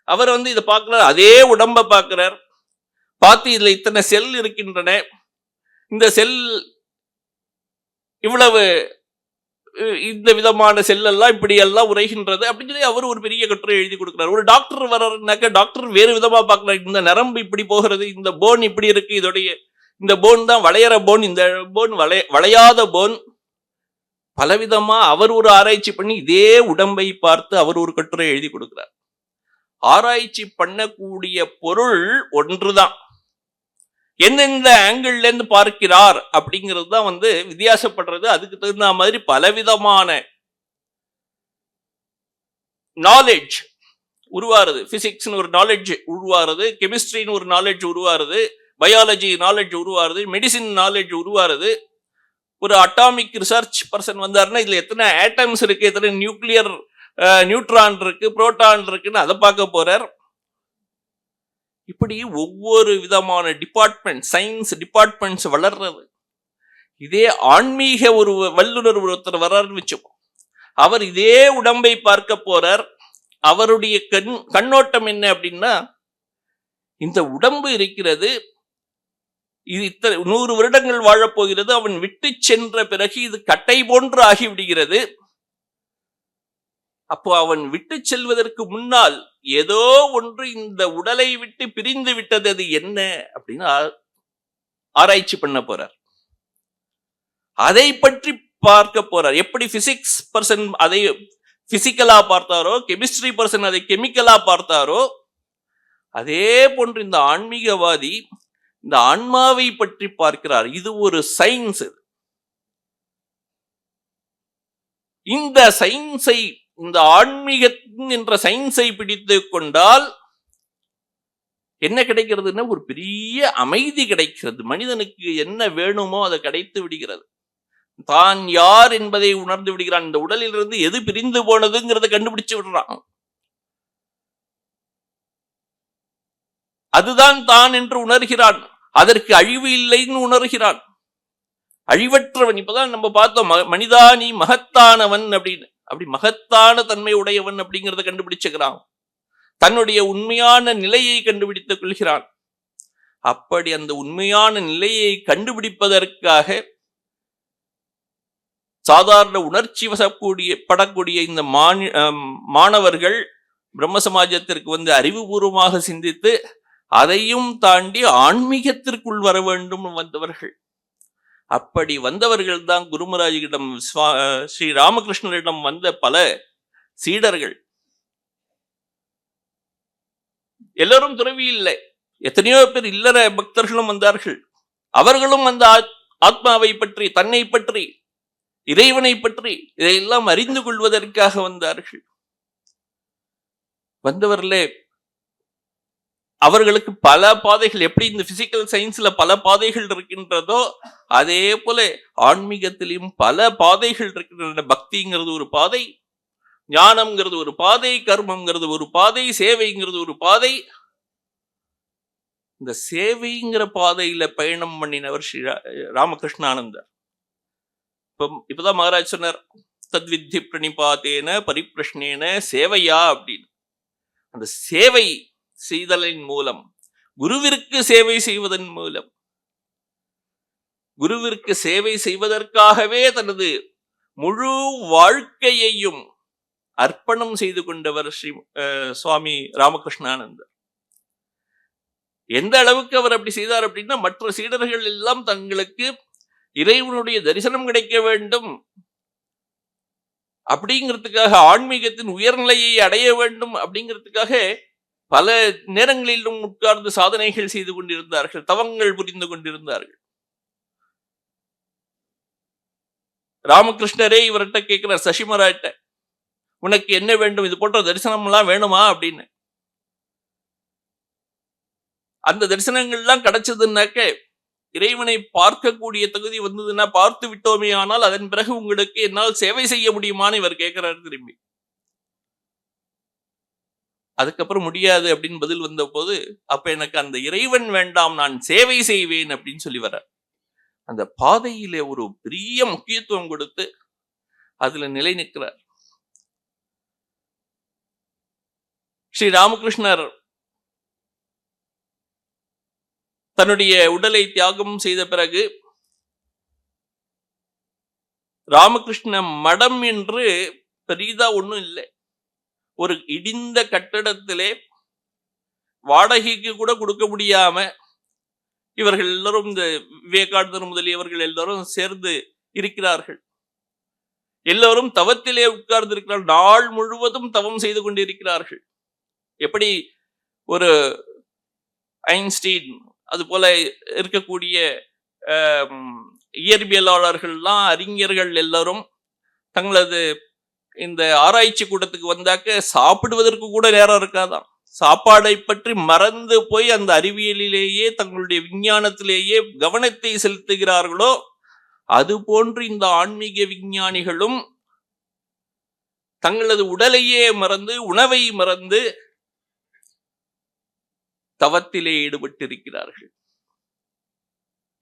அவர் இதை பார்க்கிறார், அதே உடம்ப பார்க்கிறார், பார்த்து இதுல இத்தனை செல் இருக்கின்றன, இந்த செல் இவ்வளவு, இந்த விதமான செல் எல்லாம் இப்படி எல்லாம் உரைகின்றது அப்படின்னு சொல்லி அவர் ஒரு பெரிய கட்டுரை எழுதி கொடுக்கிறார். ஒரு டாக்டர் வர்றாருனாக்க டாக்டர் வேறு விதமா பார்க்கிறார். இந்த நரம்பு இப்படி போகிறது, இந்த போன் இப்படி இருக்கு, இதோடைய இந்த போன் தான் வளையற போன், இந்த போன் வளையாத போன், பலவிதமா அவர் ஒரு ஆராய்ச்சி பண்ணி இதே உடம்பை பார்த்து அவர் ஒரு கட்டுரை எழுதி கொடுக்கிறார். ஆராய்ச்சி பண்ணக்கூடிய பொருள் ஒன்றுதான், எந்தெந்த ஆங்கிள் இருந்து பார்க்கிறார் அப்படிங்கிறது தான் வித்தியாசப்படுறது. அதுக்கு தகுந்த மாதிரி பலவிதமான நாலேஜ் உருவாருது. பிசிக்ஸ்னு ஒரு நாலேஜ் உருவாருது, கெமிஸ்ட்ரின்னு ஒரு நாலேஜ் உருவாருது, பயாலஜி நாலேஜ் உருவாருது, மெடிசின் நாலேஜ் உருவாருது. ஒரு அட்டாமிக் ரிசர்ச் பர்சன் வந்தாருன்னா இதுல எத்தனை ஆட்டம்ஸ் இருக்கு, எத்தனை நியூட்ரான் இருக்கு, புரோட்டான் இருக்குன்னு அதை பார்க்க போறார். இப்படி ஒவ்வொரு விதமான டிபார்ட்மெண்ட், சயின்ஸ் டிபார்ட்மெண்ட்ஸ் வளர்றது. இதே ஆன்மீக ஒரு வல்லுநர் ஒருத்தர் வர்றாருன்னு வச்சுப்போம். அவர் இதே உடம்பை பார்க்க போறார். அவருடைய கண்ணோட்டம் என்ன அப்படின்னா, இந்த உடம்பு இருக்கிறது, இது 100 வருடங்கள் வாழப்போகிறது, அவன் விட்டு சென்ற பிறகு இது கட்டை போன்று ஆகிவிடுகிறது. அப்போ அவன் விட்டு செல்வதற்கு முன்னால் ஏதோ ஒன்று இந்த உடலை விட்டு பிரிந்து விட்டது, அது என்ன அப்படின்னு ஆராய்ச்சி பண்ண போறார். அதை பற்றி பார்க்க போறார். எப்படி பிசிக்ஸ் பர்சன் அதை பிசிக்கலா பார்த்தாரோ, கெமிஸ்ட்ரி பர்சன் அதை கெமிக்கலா பார்த்தாரோ, அதே போன்று இந்த ஆன்மீகவாதி இந்த ஆன்மாவை பற்றி பார்க்கிறார். இது ஒரு சயின்ஸ். இந்த சயின்ஸை, இந்த ஆன்மீகத்தின் என்ற சயின்ஸை பிடித்து கொண்டால் என்ன கிடைக்கிறதுன்னா ஒரு பெரிய அமைதி கிடைக்கிறது. மனிதனுக்கு என்ன வேணுமோ அதை கிடைத்து விடுகிறது. தான் யார் என்பதை உணர்ந்து விடுகிறான். இந்த உடலிலிருந்து எது பிரிந்து போனதுங்கிறத கண்டுபிடிச்சு விடுறான். அதுதான் தான் என்று உணர்கிறான். அதற்கு அழிவு இல்லைன்னு உணர்கிறான். அழிவற்றவன். இப்பதான் நம்ம பார்த்தோம், மனிதா நீ மகத்தானவன் அப்படின்னு. அப்படி மகத்தான தன்மை உடையவன் அப்படிங்கிறத கண்டுபிடிச்சுக்கிறான். தன்னுடைய உண்மையான நிலையை கண்டுபிடித்துக் கொள்கிறான். அப்படி அந்த உண்மையான நிலையை கண்டுபிடிப்பதற்காக சாதாரண உணர்ச்சி படக்கூடிய இந்த மாணவர்கள் பிரம்ம சமாஜத்திற்கு அறிவுபூர்வமாக சிந்தித்து அதையும் தாண்டி ஆன்மீகத்திற்குள் வர வேண்டும் வந்தவர்கள். அப்படி வந்தவர்கள் தான் குருமராஜிடம், ஸ்ரீ ராமகிருஷ்ணரிடம் வந்த பல சீடர்கள். எல்லாரும் துறவி இல்லை, எத்தனையோ பேர் இல்லற பக்தர்களும் வந்தார்கள். அவர்களும் அந்த ஆத்மாவை பற்றி, தன்னை பற்றி, இறைவனை பற்றி இதையெல்லாம் அறிந்து கொள்வதற்காக வந்தார்கள். வந்தவர்களே அவர்களுக்கு பல பாதைகள், எப்படி இந்த பிசிக்கல் சயின்ஸ்ல பல பாதைகள் இருக்கின்றதோ அதே போல ஆன்மீகத்திலும் பல பாதைகள் இருக்கின்றன. பக்திங்கிறது ஒரு பாதை, ஞானம்ங்கிறது ஒரு பாதை, கர்மம்ங்கிறது ஒரு பாதை, சேவைங்கிறது ஒரு பாதை. இந்த சேவைங்கிற பாதையில பயணம் பண்ணினவர் ஸ்ரீ ராமகிருஷ்ணானந்தர். இப்பதான் மகாராஜ் சொன்னார், தத்வித்தி பிரணிபாத்தேன பரிப்பிரஷ்னேன சேவையா அப்படின்னு. அந்த செய்தலின் மூலம், குருவிற்கு சேவை செய்வதன் மூலம், குருவிற்கு சேவை செய்வதற்காகவே தனது முழு வாழ்க்கையையும் அர்ப்பணம் செய்து கொண்டவர் சுவாமி ராமகிருஷ்ணானந்தர். எந்த அளவுக்கு அவர் அப்படி செய்தார் அப்படின்னா, மற்ற சீடர்கள் எல்லாம் தங்களுக்கு இறைவனுடைய தரிசனம் கிடைக்க வேண்டும் அப்படிங்கிறதுக்காக, ஆன்மீகத்தின் உயர்நிலையை அடைய வேண்டும் அப்படிங்கிறதுக்காக பல நேரங்களிலும் உட்கார்ந்து சாதனைகள் செய்து கொண்டிருந்தார்கள், தவங்கள் புரிந்து கொண்டிருந்தார்கள். ராமகிருஷ்ணரே இவர்கிட்ட கேட்கிறார், சசிமராட்ட, உனக்கு என்ன வேண்டும், இது போன்ற தரிசனம் எல்லாம் வேணுமா அப்படின்னு. அந்த தரிசனங்கள் எல்லாம் கிடைச்சதுன்னாக்க, இறைவனை பார்க்கக்கூடிய தகுதி வந்ததுன்னா, பார்த்து விட்டோமே ஆனால் அதன் பிறகு உங்களுக்கு என்னால் சேவை செய்ய முடியுமான்னு இவர் கேட்கிறாரு திரும்பி. அதுக்கப்புறம் முடியாது அப்படின்னு பதில் வந்த போது, அப்ப எனக்கு அந்த இறைவன் வேண்டாம், நான் சேவை செய்வேன் அப்படின்னு சொல்லி வர்றார். அந்த பாதையிலே ஒரு பெரிய முக்கியத்துவம் கொடுத்து அதுல நிலை நிற்கிறார். ஸ்ரீ ராமகிருஷ்ணர் தன்னுடைய உடலை தியாகம் செய்த பிறகு ராமகிருஷ்ண மடம் என்று பெரிதா ஒண்ணும் இல்லை. ஒரு இடிந்த கட்டடத்திலே வாடகைக்கு கூட கொடுக்க முடியாம இவர்கள் எல்லாரும், இந்த விவேகானந்தர் முதலியவர்கள் எல்லாரும் சேர்ந்து இருக்கிறார்கள். எல்லோரும் தவத்திலே உட்கார்ந்து இருக்கிறார்கள். நாள் முழுவதும் தவம் செய்து கொண்டிருக்கிறார்கள். எப்படி ஒரு ஐன்ஸ்டீன், அது போல இருக்கக்கூடிய இயற்பியலாளர்கள்லாம், அறிஞர்கள் எல்லாரும் தங்களது இந்த ஆராய்ச்சி கூட்டத்துக்கு வந்தாக்க சாப்பிடுவதற்கு கூட நேரம் இருக்காதான். சாப்பாடை பற்றி மறந்து போய் அந்த அறிவியலிலேயே தங்களுடைய விஞ்ஞானத்திலேயே கவனத்தை செலுத்துகிறார்களோ, அது போன்று இந்த ஆன்மீக விஞ்ஞானிகளும் தங்களது உடலையே மறந்து, உணவை மறந்து தவத்திலே ஈடுபட்டிருக்கிறார்கள்.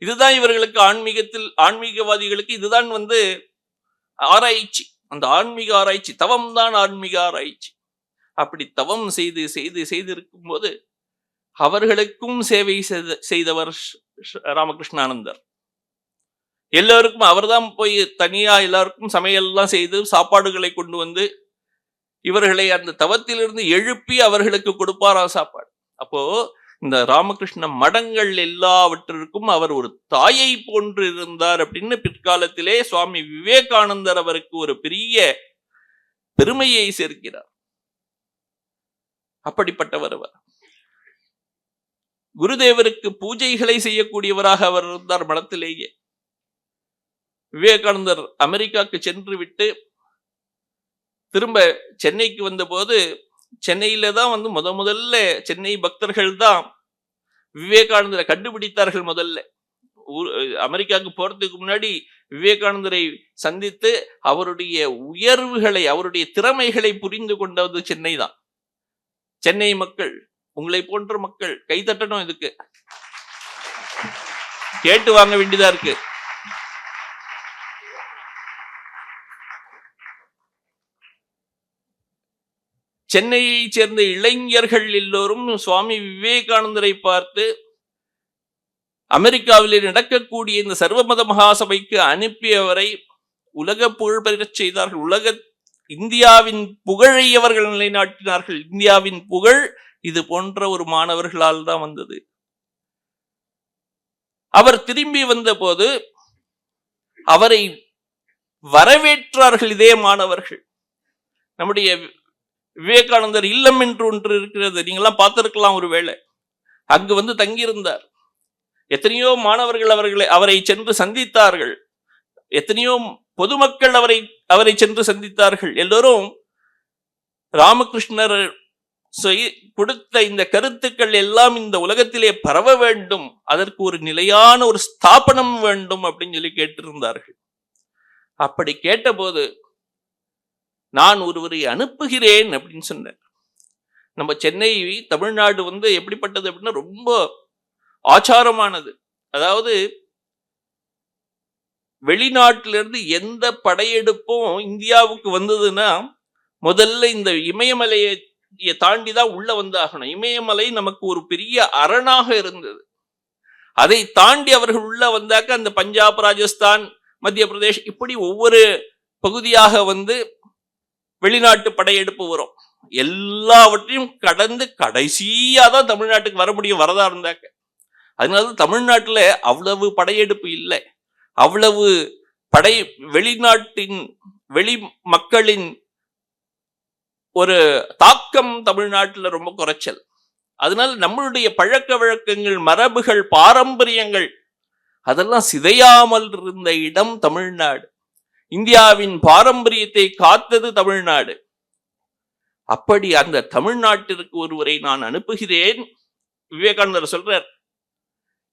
இதுதான் இவர்களுக்கு ஆன்மீகவாதிகளுக்கு இதுதான் ஆராய்ச்சி. அந்த ஆன்மீக ஆராய்ச்சி, தவம் தான் ஆன்மீக ஆராய்ச்சி. அப்படி தவம் செய்து செய்து செய்து இருக்கும் போது அவர்களுக்கும் சேவை செய்தவர் ராமகிருஷ்ணானந்தர். எல்லோருக்கும் அவர்தான் போய் தனியா எல்லாருக்கும் சமையல்லாம் செய்து சாப்பாடுகளை கொண்டு வந்து இவர்களை அந்த தவத்திலிருந்து எழுப்பி அவர்களுக்கு கொடுப்பாராம் சாப்பாடு. அப்போ இந்த ராமகிருஷ்ண மடங்கள் எல்லாவற்றிற்கும் அவர் ஒரு தாயை போன்று இருந்தார் அப்படின்னு பிற்காலத்திலே சுவாமி விவேகானந்தர் அவருக்கு ஒரு பெரிய பெருமையை சேர்க்கிறார். அப்படிப்பட்டவர் அவர். குருதேவருக்கு பூஜைகளை செய்யக்கூடியவராக அவர் இருந்தார் மடத்திலேயே. விவேகானந்தர் அமெரிக்காவுக்கு சென்று விட்டு திரும்ப சென்னைக்கு வந்த போது, சென்னையில தான் முதல்ல சென்னை பக்தர்கள் தான் விவேகானந்தரை கண்டுபிடித்தார்கள். முதல்ல அமெரிக்காவுக்கு போறதுக்கு முன்னாடி விவேகானந்தரை சந்தித்து அவருடைய உயர்வுகளை, அவருடைய திறமைகளை புரிந்து கொண்டது சென்னை தான். சென்னை மக்கள், உங்களை போன்ற மக்கள் கைதட்டணும், இதுக்கு கேட்டு வாங்க வேண்டியதா இருக்கு. சென்னையை சேர்ந்த இளைஞர்கள் எல்லோரும் சுவாமி விவேகானந்தரை பார்த்து அமெரிக்காவிலே நடக்கக்கூடிய இந்த சர்வமத மகாசபைக்கு அனுப்பியவரை உலக புகழ் பெறச் செய்தார்கள். இந்தியாவின் புகழை அவர்கள் நிலைநாட்டினார்கள். இந்தியாவின் புகழ் இது போன்ற ஒரு மாணவர்களால் தான் வந்தது. அவர் திரும்பி வந்த போது அவரை வரவேற்றார்கள் இதே மாணவர்கள். நம்முடைய விவேகானந்தர் இல்லம் என்று ஒன்று இருக்கிறது, நீங்களாம் பார்த்திருக்கலாம் ஒருவேளை. அங்கு தங்கியிருந்தார். எத்தனையோ மாணவர்கள் அவரை சென்று சந்தித்தார்கள். எத்தனையோ பொதுமக்கள் அவரை சென்று சந்தித்தார்கள். எல்லோரும் ராமகிருஷ்ணர் கொடுத்த இந்த கருத்துக்கள் எல்லாம் இந்த உலகத்திலே பரவ வேண்டும், அதற்கு ஒரு நிலையான ஒரு ஸ்தாபனம் வேண்டும் அப்படின்னு சொல்லி கேட்டிருந்தார்கள். அப்படி கேட்டபோது நான் ஒருவரை அனுப்புகிறேன் அப்படின்னு சொன்னேன். நம்ம சென்னை தமிழ்நாடு எப்படிப்பட்டது அப்படின்னா ரொம்ப ஆச்சாரமானது. அதாவது வெளிநாட்டிலிருந்து எந்த படையெடுப்பும் இந்தியாவுக்கு வந்ததுன்னா முதல்ல இந்த இமயமலையை தாண்டிதான் உள்ள வந்தாகணும். இமயமலை நமக்கு ஒரு பெரிய அரணாக இருந்தது. அதை தாண்டி அவர்கள் உள்ள வந்தாக்க அந்த பஞ்சாப், ராஜஸ்தான், மத்திய பிரதேஷ் இப்படி ஒவ்வொரு பகுதியாக வந்து வெளிநாட்டு படையெடுப்பு வரும். எல்லாவற்றையும் கடந்து கடைசியா தான் தமிழ்நாட்டுக்கு வர முடியும், வரதா இருந்தாக்க. அதனால தமிழ்நாட்டுல அவ்வளவு படையெடுப்பு இல்லை, அவ்வளவு படை வெளிநாட்டின் வெளி மக்களின் ஒரு தாக்கம் தமிழ்நாட்டுல ரொம்ப குறைச்சல். அதனால நம்மளுடைய பழக்க வழக்கங்கள், மரபுகள், பாரம்பரியங்கள் அதெல்லாம் சிதையாமல் இருந்த இடம் தமிழ்நாடு. இந்தியாவின் பாரம்பரியத்தை காத்தது தமிழ்நாடு. அப்படி அந்த தமிழ்நாட்டிற்கு ஒருவரை நான் அனுப்புகிறேன். விவேகானந்தர் சொல்றார்,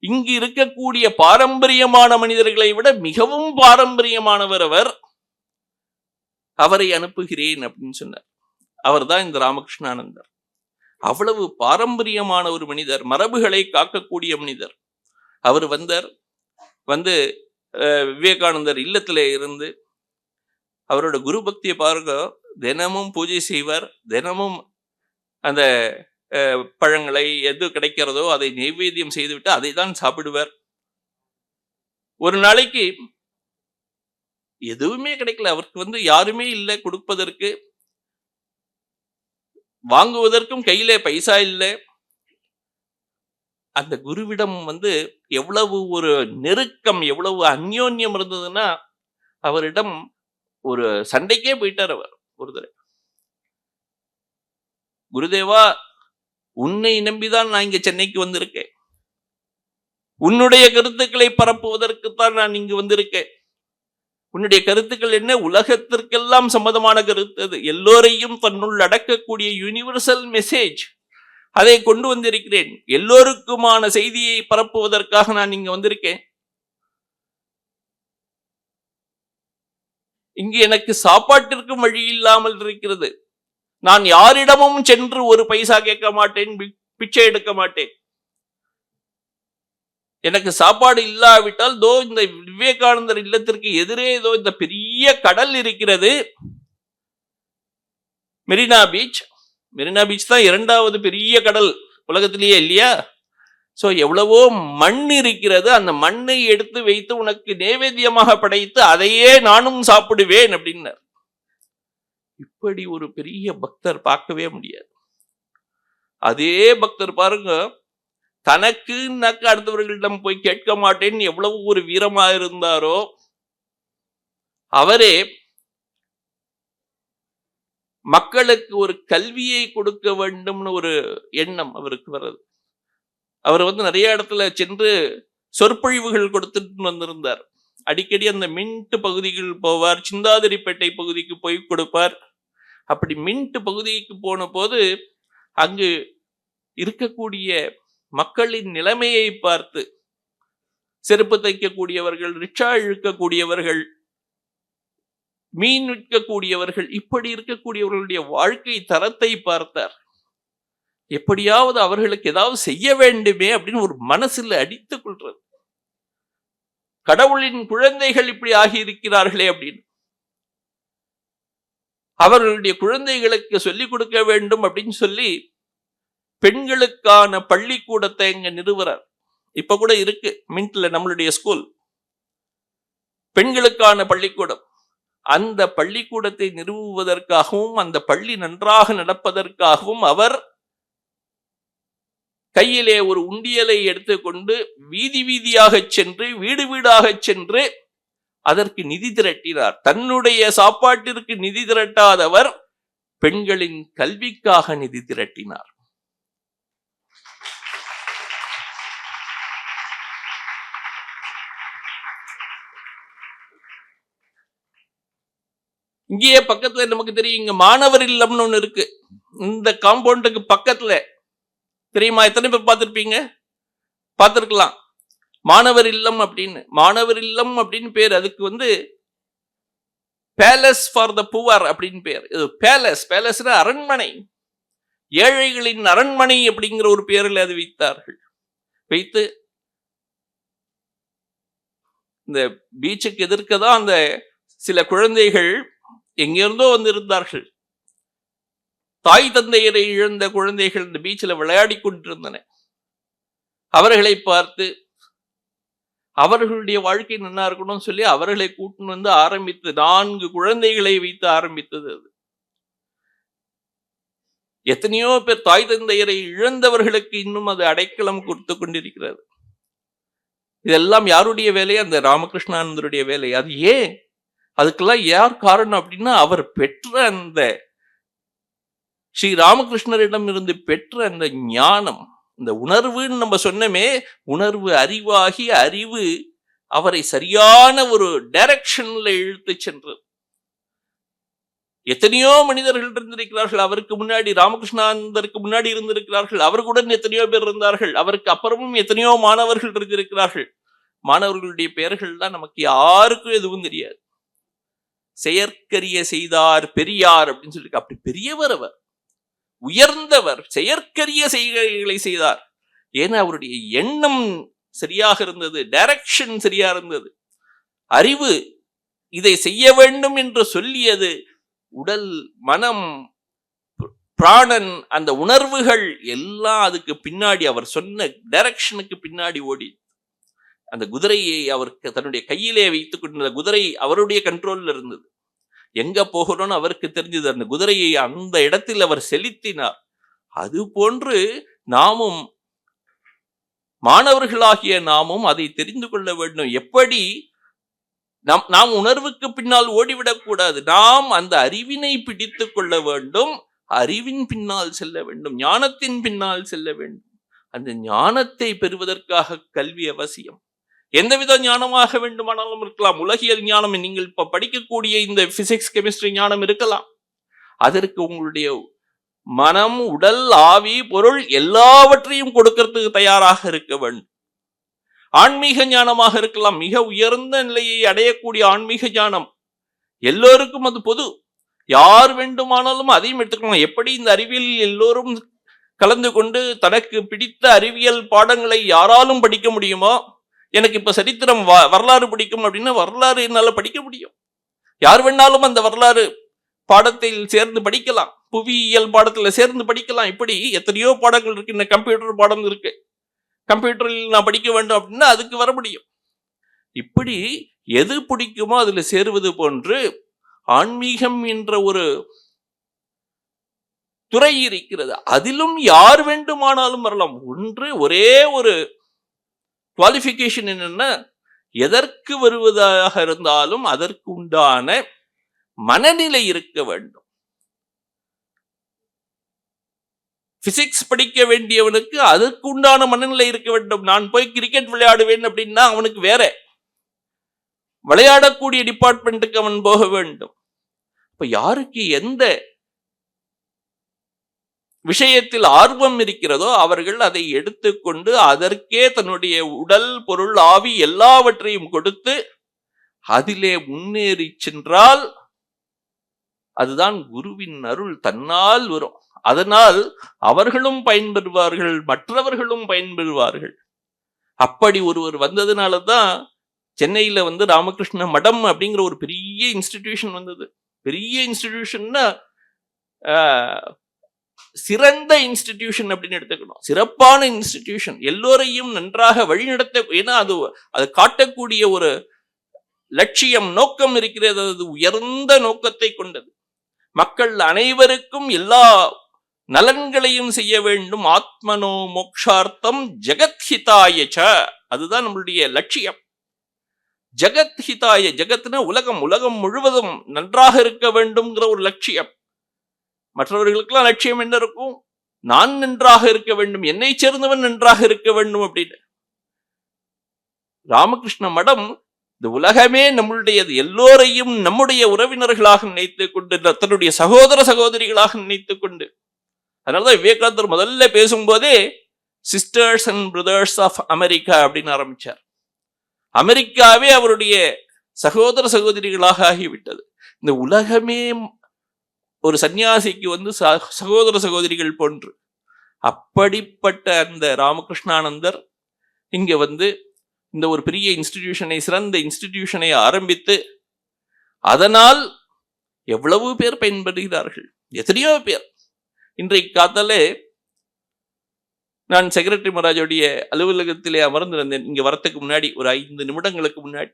இங்கு இருக்கக்கூடிய பாரம்பரியமான மனிதர்களை விட மிகவும் பாரம்பரியமானவர் அவர், அவரை அனுப்புகிறேன் அப்படின்னு சொன்னார். அவர் தான் இந்த ராமகிருஷ்ணானந்தர். அவ்வளவு பாரம்பரியமான ஒரு மனிதர், மரபுகளை காக்கக்கூடிய மனிதர். அவர் வந்து விவேகானந்தர் இல்லத்துல இருந்து அவரோட குரு பக்தியை பாருங்க. தினமும் பூஜை செய்வார், தினமும் அந்த பழங்களை எது கிடைக்கிறதோ அதை நைவேத்தியம் செய்துவிட்டு அதை தான் சாப்பிடுவார். ஒரு நாளைக்கு எதுவுமே கிடைக்கல, அவருக்கு யாருமே இல்லை கொடுப்பதற்கு, வாங்குவதற்கும் கையில பைசா இல்லை. அந்த குருவிடம் எவ்வளவு ஒரு நெருக்கம், எவ்வளவு அந்யோன்யம் இருந்ததுன்னா, அவரிடம் ஒரு சண்டைக்கே போயிட்டார் அவர் ஒரு தடவை. குருதேவா, உன்னை நம்பிதான் நான் இங்க சென்னைக்கு வந்திருக்கேன், உன்னுடைய கருத்துக்களை பரப்புவதற்குத்தான் நான் இங்கு வந்திருக்கேன். உன்னுடைய கருத்துக்கள் என்ன? உலகத்திற்கெல்லாம் சம்மதமான கருத்து அது, எல்லோரையும் தன்னுள் அடக்கக்கூடிய யூனிவர்சல் மெசேஜ், அதை கொண்டு வந்திருக்கிறேன். எல்லோருக்குமான செய்தியை பரப்புவதற்காக நான் இங்க வந்திருக்கேன். இங்கு எனக்கு சாப்பாட்டிற்கும் வழி இல்லாமல் இருக்கிறது. நான் யாரிடமும் சென்று ஒரு பைசா கேட்க மாட்டேன், பிச்சை எடுக்க மாட்டேன். எனக்கு சாப்பாடு இல்லாவிட்டால் இந்த விவேகானந்தர் இல்லத்திற்கு எதிரே இந்த பெரிய கடல் இருக்கிறது, மெரினா பீச். மெரினா பீச் தான் இரண்டாவது பெரிய கடல் உலகத்திலேயே இல்லையா? சோ எவ்வளவோ மண் இருக்கிறது, அந்த மண்ணை எடுத்து வைத்து உனக்கு நைவேத்தியமாக படைத்து அதையே நானும் சாப்பிடுவேன் அப்படின்னார். இப்படி ஒரு பெரிய பக்தர் பார்க்கவே முடியாது. அதே பக்தர் பாருங்க, தனக்கு அடுத்தவர்களிடம் போய் கேட்க மாட்டேன் எவ்வளவு ஒரு வீரமா இருந்தாரோ, அவரே மக்களுக்கு ஒரு கல்வியை கொடுக்க வேண்டும்னு ஒரு எண்ணம் அவருக்கு வருது. அவர் நிறைய இடத்துல சென்று சொற்பொழிவுகள் கொடுத்துட்டு வந்திருந்தார். அடிக்கடி அந்த மின்ட் பகுதிகள் போவார், சிந்தாதிரிப்பேட்டை பகுதிக்கு போய் கொடுப்பார். அப்படி மின்ட் பகுதிக்கு போன போது அங்கு இருக்கக்கூடிய மக்களின் நிலைமையை பார்த்து, செருப்பு தைக்கக்கூடியவர்கள், ரிக்ஷா இழுக்கக்கூடியவர்கள், மீன் விற்கக்கூடியவர்கள், இப்படி இருக்கக்கூடியவர்களுடைய வாழ்க்கை தரத்தை பார்த்தார். எப்படியாவது அவர்களுக்கு ஏதாவது செய்ய வேண்டுமே அப்படின்னு ஒரு மனசுல அடித்துக் கொள்றது. கடவுளின் குழந்தைகள் இப்படி ஆகி இருக்கிறார்களே அப்படின்னு அவர்களுடைய குழந்தைகளுக்கு சொல்லிக் கொடுக்க வேண்டும் அப்படின்னு சொல்லி பெண்களுக்கான பள்ளிக்கூடத்தை இங்க நிறுவுறார். இப்ப கூட இருக்கு மின்ட்ல நம்மளுடைய ஸ்கூல், பெண்களுக்கான பள்ளிக்கூடம். அந்த பள்ளிக்கூடத்தை நிறுவுவதற்காகவும் அந்த பள்ளி நன்றாக நடப்பதற்காகவும் அவர் கையிலே ஒரு உண்டியலை எடுத்துக்கொண்டு வீதி வீதியாக சென்று, வீடு வீடாக சென்று அதற்கு நிதி திரட்டினார். தன்னுடைய சாப்பாட்டிற்கு நிதி திரட்டாதவர் பெண்களின் கல்விக்காக நிதி திரட்டினார். இங்கேயே பக்கத்துல நமக்கு தெரியும், இங்க மாணவர் இல்லம்னு ஒண்ணு இருக்கு. இந்த காம்பவுண்டுக்கு பக்கத்துல தெரியுமா? எத்தனை பேர் பார்த்திருப்பீங்க? பார்த்திருக்கலாம். மாணவர் இல்லம் அப்படின்னு, மாணவர் இல்லம் அப்படின்னு பேர். அதுக்கு பேலஸ் ஃபார் த புவர் அப்படின்னு பேர். இது பேலஸ்னா அரண்மனை, ஏழைகளின் அரண்மனை அப்படிங்கிற ஒரு பேரில் அது வைத்தார்கள். வைத்து இந்த பீச்சுக்கு எதிர்க்கதான் அந்த சில குழந்தைகள் எங்கிருந்தோ இருந்தார்கள். தாய் தந்தையரை இழந்த குழந்தைகள் இந்த பீச்சில் விளையாடி கொண்டிருந்தன. அவர்களை பார்த்து அவர்களுடைய வாழ்க்கை நல்லா இருக்கணும்னு சொல்லி அவர்களை கூட்டின்னு வந்து ஆரம்பித்து 4 குழந்தைகளை வைத்து ஆரம்பித்தது அது. எத்தனையோ பேர் தாய் தந்தையரை இழந்தவர்களுக்கு இன்னும் அது அடைக்கலம் கொடுத்து கொண்டிருக்கிறது. இதெல்லாம் யாருடைய வேலை? அந்த ராமகிருஷ்ணானந்தருடைய வேலை. அது ஏன்? அதுக்கெல்லாம் யார் காரணம் அப்படின்னா, அவர் பெற்ற அந்த ஸ்ரீ ராமகிருஷ்ணரிடம் இருந்து பெற்ற அந்த ஞானம், இந்த உணர்வுன்னு நம்ம சொன்னமே, உணர்வு அறிவாகி அறிவு அவரை சரியான ஒரு டைரக்ஷன்ல இழுத்து சென்றது. எத்தனையோ மனிதர்கள் இருந்திருக்கிறார்கள் அவருக்கு முன்னாடி, ராமகிருஷ்ணானந்தருக்கு முன்னாடி இருந்திருக்கிறார்கள். அவர்களுடன் எத்தனையோ பேர் இருந்தார்கள். அவருக்கு அப்புறமும் எத்தனையோ மாணவர்கள் இருந்திருக்கிறார்கள். மாணவர்களுடைய பெயர்கள் தான் நமக்கு யாருக்கும் எதுவும் தெரியாது. செயற்கரிய செய்தார் பெரியார் அப்படின்னு சொல்லி, அப்படி பெரியவர் அவர், உயர்ந்தவர், செயற்கரிய செய்கைகளை செய்தார். ஏன்னா அவருடைய எண்ணம் சரியாக இருந்தது, டைரக்ஷன் சரியா இருந்தது. அறிவு இதை செய்ய வேண்டும் என்று சொல்லியது. உடல், மனம், பிராணன், அந்த உணர்வுகள் எல்லாம் அதுக்கு பின்னாடி, அவர் சொன்ன டைரக்ஷனுக்கு பின்னாடி ஓடி. அந்த குதிரையை அவருக்கு தன்னுடைய கையிலே வைத்துக் கொண்டிருந்த குதிரை அவருடைய கண்ட்ரோல்ல இருந்தது. எங்க போகிறோம்னு அவருக்கு தெரிஞ்சது. அந்த குதிரையை அந்த இடத்தில் அவர் செலுத்தினார். அது போன்று நாமும், மாணவர்களாகிய நாமும் அதை தெரிந்து கொள்ள வேண்டும். எப்படி நாம் உணர்வுக்கு பின்னால் ஓடிவிடக் கூடாது. நாம் அந்த அறிவினை பிடித்துக் கொள்ள வேண்டும். அறிவின் பின்னால் செல்ல வேண்டும், ஞானத்தின் பின்னால் செல்ல வேண்டும். அந்த ஞானத்தை பெறுவதற்காக கல்வி அவசியம். எந்தவித ஞானமாக வேண்டுமானாலும் இருக்கலாம். உலகியல் ஞானம், நீங்கள் இப்ப படிக்கக்கூடிய இந்த பிசிக்ஸ், கெமிஸ்ட்ரி ஞானம் இருக்கலாம். அதற்கு உங்களுடைய மனம், உடல், ஆவி, பொருள் எல்லாவற்றையும் கொடுக்கறதுக்கு தயாராக இருக்க வேண்டும். ஆன்மீக ஞானமாக இருக்கலாம். மிக உயர்ந்த நிலையை அடையக்கூடிய ஆன்மீக ஞானம் எல்லோருக்கும் அது பொது. யார் வேண்டுமானாலும் அதையும் எடுத்துக்கலாம். எப்படி இந்த அறிவியல் எல்லோரும் கலந்து கொண்டு தனக்கு பிடித்த அறிவியல் பாடங்களை யாராலும் படிக்க முடியுமோ, எனக்கு இப்ப சரித்திரம், வரலாறு பிடிக்கும் அப்படின்னா வரலாறு என்னால படிக்க முடியும். யார் வேணாலும் அந்த வரலாறு பாடத்தில் சேர்ந்து படிக்கலாம். புவியியல் பாடத்துல சேர்ந்து படிக்கலாம். இப்படி எத்தனையோ பாடங்கள் இருக்கு. இந்த கம்ப்யூட்டர் பாடம் இருக்கு. கம்ப்யூட்டரில் நான் படிக்க வேண்டும் அப்படின்னா அதுக்கு வர முடியும். இப்படி எது பிடிக்குமோ அதுல சேருவது போன்று ஆன்மீகம் என்ற ஒரு துறை இருக்கிறது. அதிலும் யார் வேண்டுமானாலும் வரலாம். ஒரே ஒரு குவாலிஃபிகேஷன் என்னன்னா, எதற்கு வருவதாக இருந்தாலும் அதற்கு உண்டான மனநிலை இருக்க வேண்டும். பிசிக்ஸ் படிக்க வேண்டியவனுக்கு அதற்கு உண்டான மனநிலை இருக்க வேண்டும். நான் போய் கிரிக்கெட் விளையாடுவேன் அப்படின்னா அவனுக்கு வேற விளையாடக்கூடிய டிபார்ட்மெண்ட்டுக்கு அவன் போக வேண்டும். இப்ப யாருக்கு எந்த விஷயத்தில் ஆர்வம் இருக்கிறதோ அவர்கள் அதை எடுத்துக்கொண்டு அதற்கே தன்னுடைய உடல், பொருள், ஆவி எல்லாவற்றையும் கொடுத்து அதிலே முன்னேறி சென்றால் அதுதான் குருவின் அருள் தன்னால் வரும். அதனால் அவர்களும் பயன்பெறுவார்கள், மற்றவர்களும் பயன்பெறுவார்கள். அப்படி ஒருவர் வந்ததுனாலதான் சென்னையில ராமகிருஷ்ண மடம் அப்படிங்கிற ஒரு பெரிய இன்ஸ்டிடியூஷன் வந்தது. பெரிய இன்ஸ்டிடியூஷன்னா சிறந்த இன்ஸ்டிடியூஷன் அப்படின்னு எடுத்துக்கணும். சிறப்பான இன்ஸ்டிடியூஷன், எல்லோரையும் நன்றாக வழிநடத்த. ஏன்னா அது காட்டக்கூடிய ஒரு லட்சியம், நோக்கம் இருக்கிறது. அது உயர்ந்த நோக்கத்தை கொண்டது. மக்கள் அனைவருக்கும் எல்லா நலன்களையும் செய்ய வேண்டும். ஆத்மனோ மோக்ஷார்த்தம் ஜெகத்ஹிதாயச்ச, அதுதான் நம்மளுடைய லட்சியம். ஜெகத்ஹிதாய, ஜெகத்னா உலகம், உலகம் முழுவதும் நன்றாக இருக்க வேண்டும்ங்கிற ஒரு லட்சியம். மற்றவர்களுக்கெல்லாம் லட்சியம் என்ன இருக்கும்? நான் நன்றாக இருக்க வேண்டும், என்னை சேர்ந்தவன் நன்றாக இருக்க வேண்டும் அப்படின்னு. ராமகிருஷ்ண மடம் இந்த உலகமே நம்மளுடையது, எல்லோரையும் நம்முடைய உறவினர்களாக நினைத்துக் கொண்டு, தன்னுடைய சகோதர சகோதரிகளாக நினைத்துக் கொண்டு. அதனாலதான் விவேகானந்தர் முதல்ல பேசும்போதே sisters and brothers of America அப்படின்னு ஆரம்பிச்சார். அமெரிக்காவே அவருடைய சகோதர சகோதரிகளாக ஆகிவிட்டது. இந்த உலகமே ஒரு சன்னியாசிக்கு சகோதர சகோதரிகள் போன்று. அப்படிப்பட்ட அந்த ராமகிருஷ்ணானந்தர் இங்க இந்த ஒரு பெரிய இன்ஸ்டிடியூஷனை, சிறந்த இன்ஸ்டிடியூஷனை ஆரம்பித்து அதனால் எவ்வளவு பேர் பயன்படுகிறார்கள், எத்தனையோ பேர். இன்றைக்கு காத்தாலே நான் செக்ரட்டரி மகாராஜோடைய அலுவலகத்திலே அமர்ந்திருந்தேன். இங்க வரத்துக்கு முன்னாடி ஒரு 5 நிமிடங்களுக்கு முன்னாடி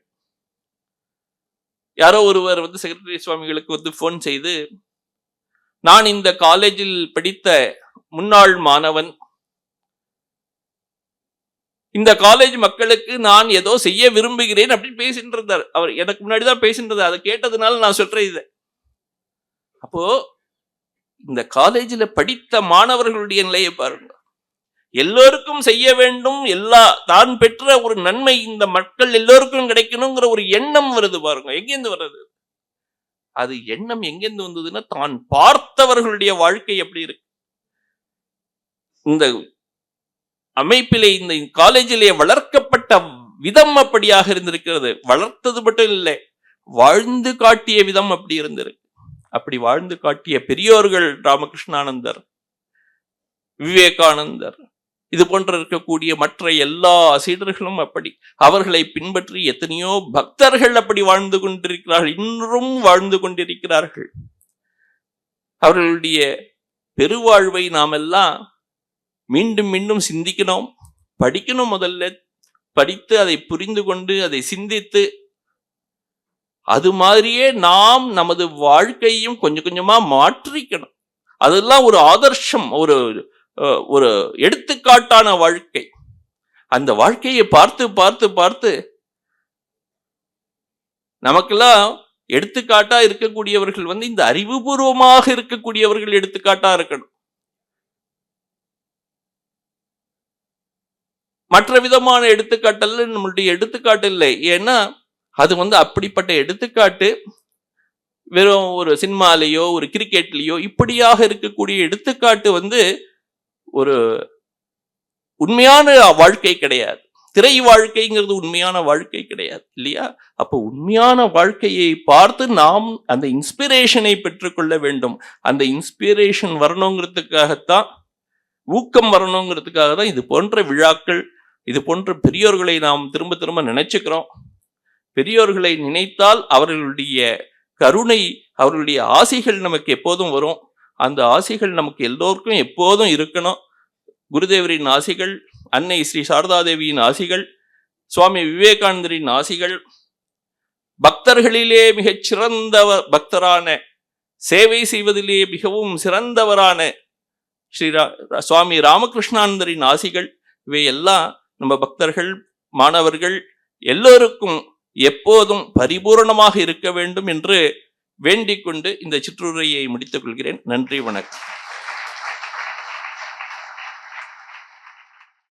யாரோ ஒருவர் செக்ரட்டரி சுவாமிகளுக்கு போன் செய்து, நான் இந்த காலேஜில் படித்த முன்னாள் மாணவன், இந்த காலேஜ் மக்களுக்கு நான் ஏதோ செய்ய விரும்புகிறேன் அப்படின்னு பேசிட்டு இருந்தார். அவர் எனக்கு முன்னாடிதான் பேசிட்டு இருந்தார். அதை கேட்டதுனால நான் சொல்றேன் இதை. அப்போ இந்த காலேஜில் படித்த மாணவர்களுடைய நிலையை பாருங்க. எல்லோருக்கும் செய்ய வேண்டும், தான் பெற்ற ஒரு நன்மை இந்த மக்கள் எல்லோருக்கும் கிடைக்கணுங்கிற ஒரு எண்ணம் வருது பாருங்க. எங்கேருந்து வர்றது? அது எண்ணம் எங்கேருந்து வந்ததுன்னா, தான் பார்த்தவர்களுடைய வாழ்க்கை எப்படி இருக்கு, இந்த அமைப்பிலே இந்த காலேஜிலே வளர்க்கப்பட்ட விதம் அப்படியாக இருந்திருக்கிறது. வளர்த்தது மட்டும் இல்லை, வாழ்ந்து காட்டிய விதம் அப்படி இருந்திருக்கு. அப்படி வாழ்ந்து காட்டிய பெரியோர்கள் ராமகிருஷ்ணானந்தர், விவேகானந்தர், இது போன்ற இருக்கக்கூடிய மற்ற எல்லா சீடர்களும் அப்படி அவர்களை பின்பற்றி எத்தனையோ பக்தர்கள் அப்படி வாழ்ந்து கொண்டிருக்கிறார்கள், இன்றும் வாழ்ந்து கொண்டிருக்கிறார்கள். அவர்களுடைய பெருவாழ்வை நாம் எல்லாம் மீண்டும் மீண்டும் சிந்திக்கணும், படிக்கணும். முதல்ல படித்து அதை புரிந்து கொண்டு அதை சிந்தித்து அது மாதிரியே நாம் நமது வாழ்க்கையும் கொஞ்சம் கொஞ்சமா மாற்றிக்கணும். அதெல்லாம் ஒரு ஆதர்ஷம், ஒரு எடுத்துக்காட்டான வாழ்க்கை. அந்த வாழ்க்கையை பார்த்து பார்த்து பார்த்து நமக்கெல்லாம் எடுத்துக்காட்டா இருக்கக்கூடியவர்கள் இந்த அறிவுபூர்வமாக இருக்கக்கூடியவர்கள் எடுத்துக்காட்டா இருக்கணும். மற்ற விதமான எடுத்துக்காட்டல்ல நம்மளுடைய எடுத்துக்காட்டு இல்லை. ஏன்னா அது அப்படிப்பட்ட எடுத்துக்காட்டு வெறும் ஒரு சினிமாலேயோ ஒரு கிரிக்கெட்லேயோ இப்படியாக இருக்கக்கூடிய எடுத்துக்காட்டு ஒரு உண்மையான வாழ்க்கை கிடையாது. திரை வாழ்க்கைங்கிறது உண்மையான வாழ்க்கை கிடையாது இல்லையா? அப்போ உண்மையான வாழ்க்கையை பார்த்து நாம் அந்த இன்ஸ்பிரேஷனை பெற்றுக்கொள்ள வேண்டும். அந்த இன்ஸ்பிரேஷன் வரணுங்கிறதுக்காகத்தான், ஊக்கம் வரணுங்கிறதுக்காக தான் இது போன்ற விழாக்கள், இது போன்ற பெரியோர்களை நாம் திரும்ப திரும்ப நினைச்சுக்கிறோம். பெரியோர்களை நினைத்தால் அவர்களுடைய கருணை, அவர்களுடைய ஆசைகள் நமக்கு எப்போதும் வரும். அந்த ஆசைகள் நமக்கு எல்லோருக்கும் எப்போதும் இருக்கணும். குருதேவரின் ஆசைகள், அன்னை ஸ்ரீ சாரதாதேவியின் ஆசைகள், சுவாமி விவேகானந்தரின் ஆசைகள், பக்தர்களிலே மிகச் சிறந்த பக்தரான, சேவை செய்வதிலே மிகவும் சிறந்தவரான சுவாமி ராமகிருஷ்ணானந்தரின் ஆசைகள், இவையெல்லாம் நம்ம பக்தர்கள், மாணவர்கள் எல்லோருக்கும் எப்போதும் பரிபூரணமாக இருக்க வேண்டும் என்று வேண்டிக் கொண்டு இந்த சிற்றுரையை முடித்துக் கொள்கிறேன். நன்றி, வணக்கம்.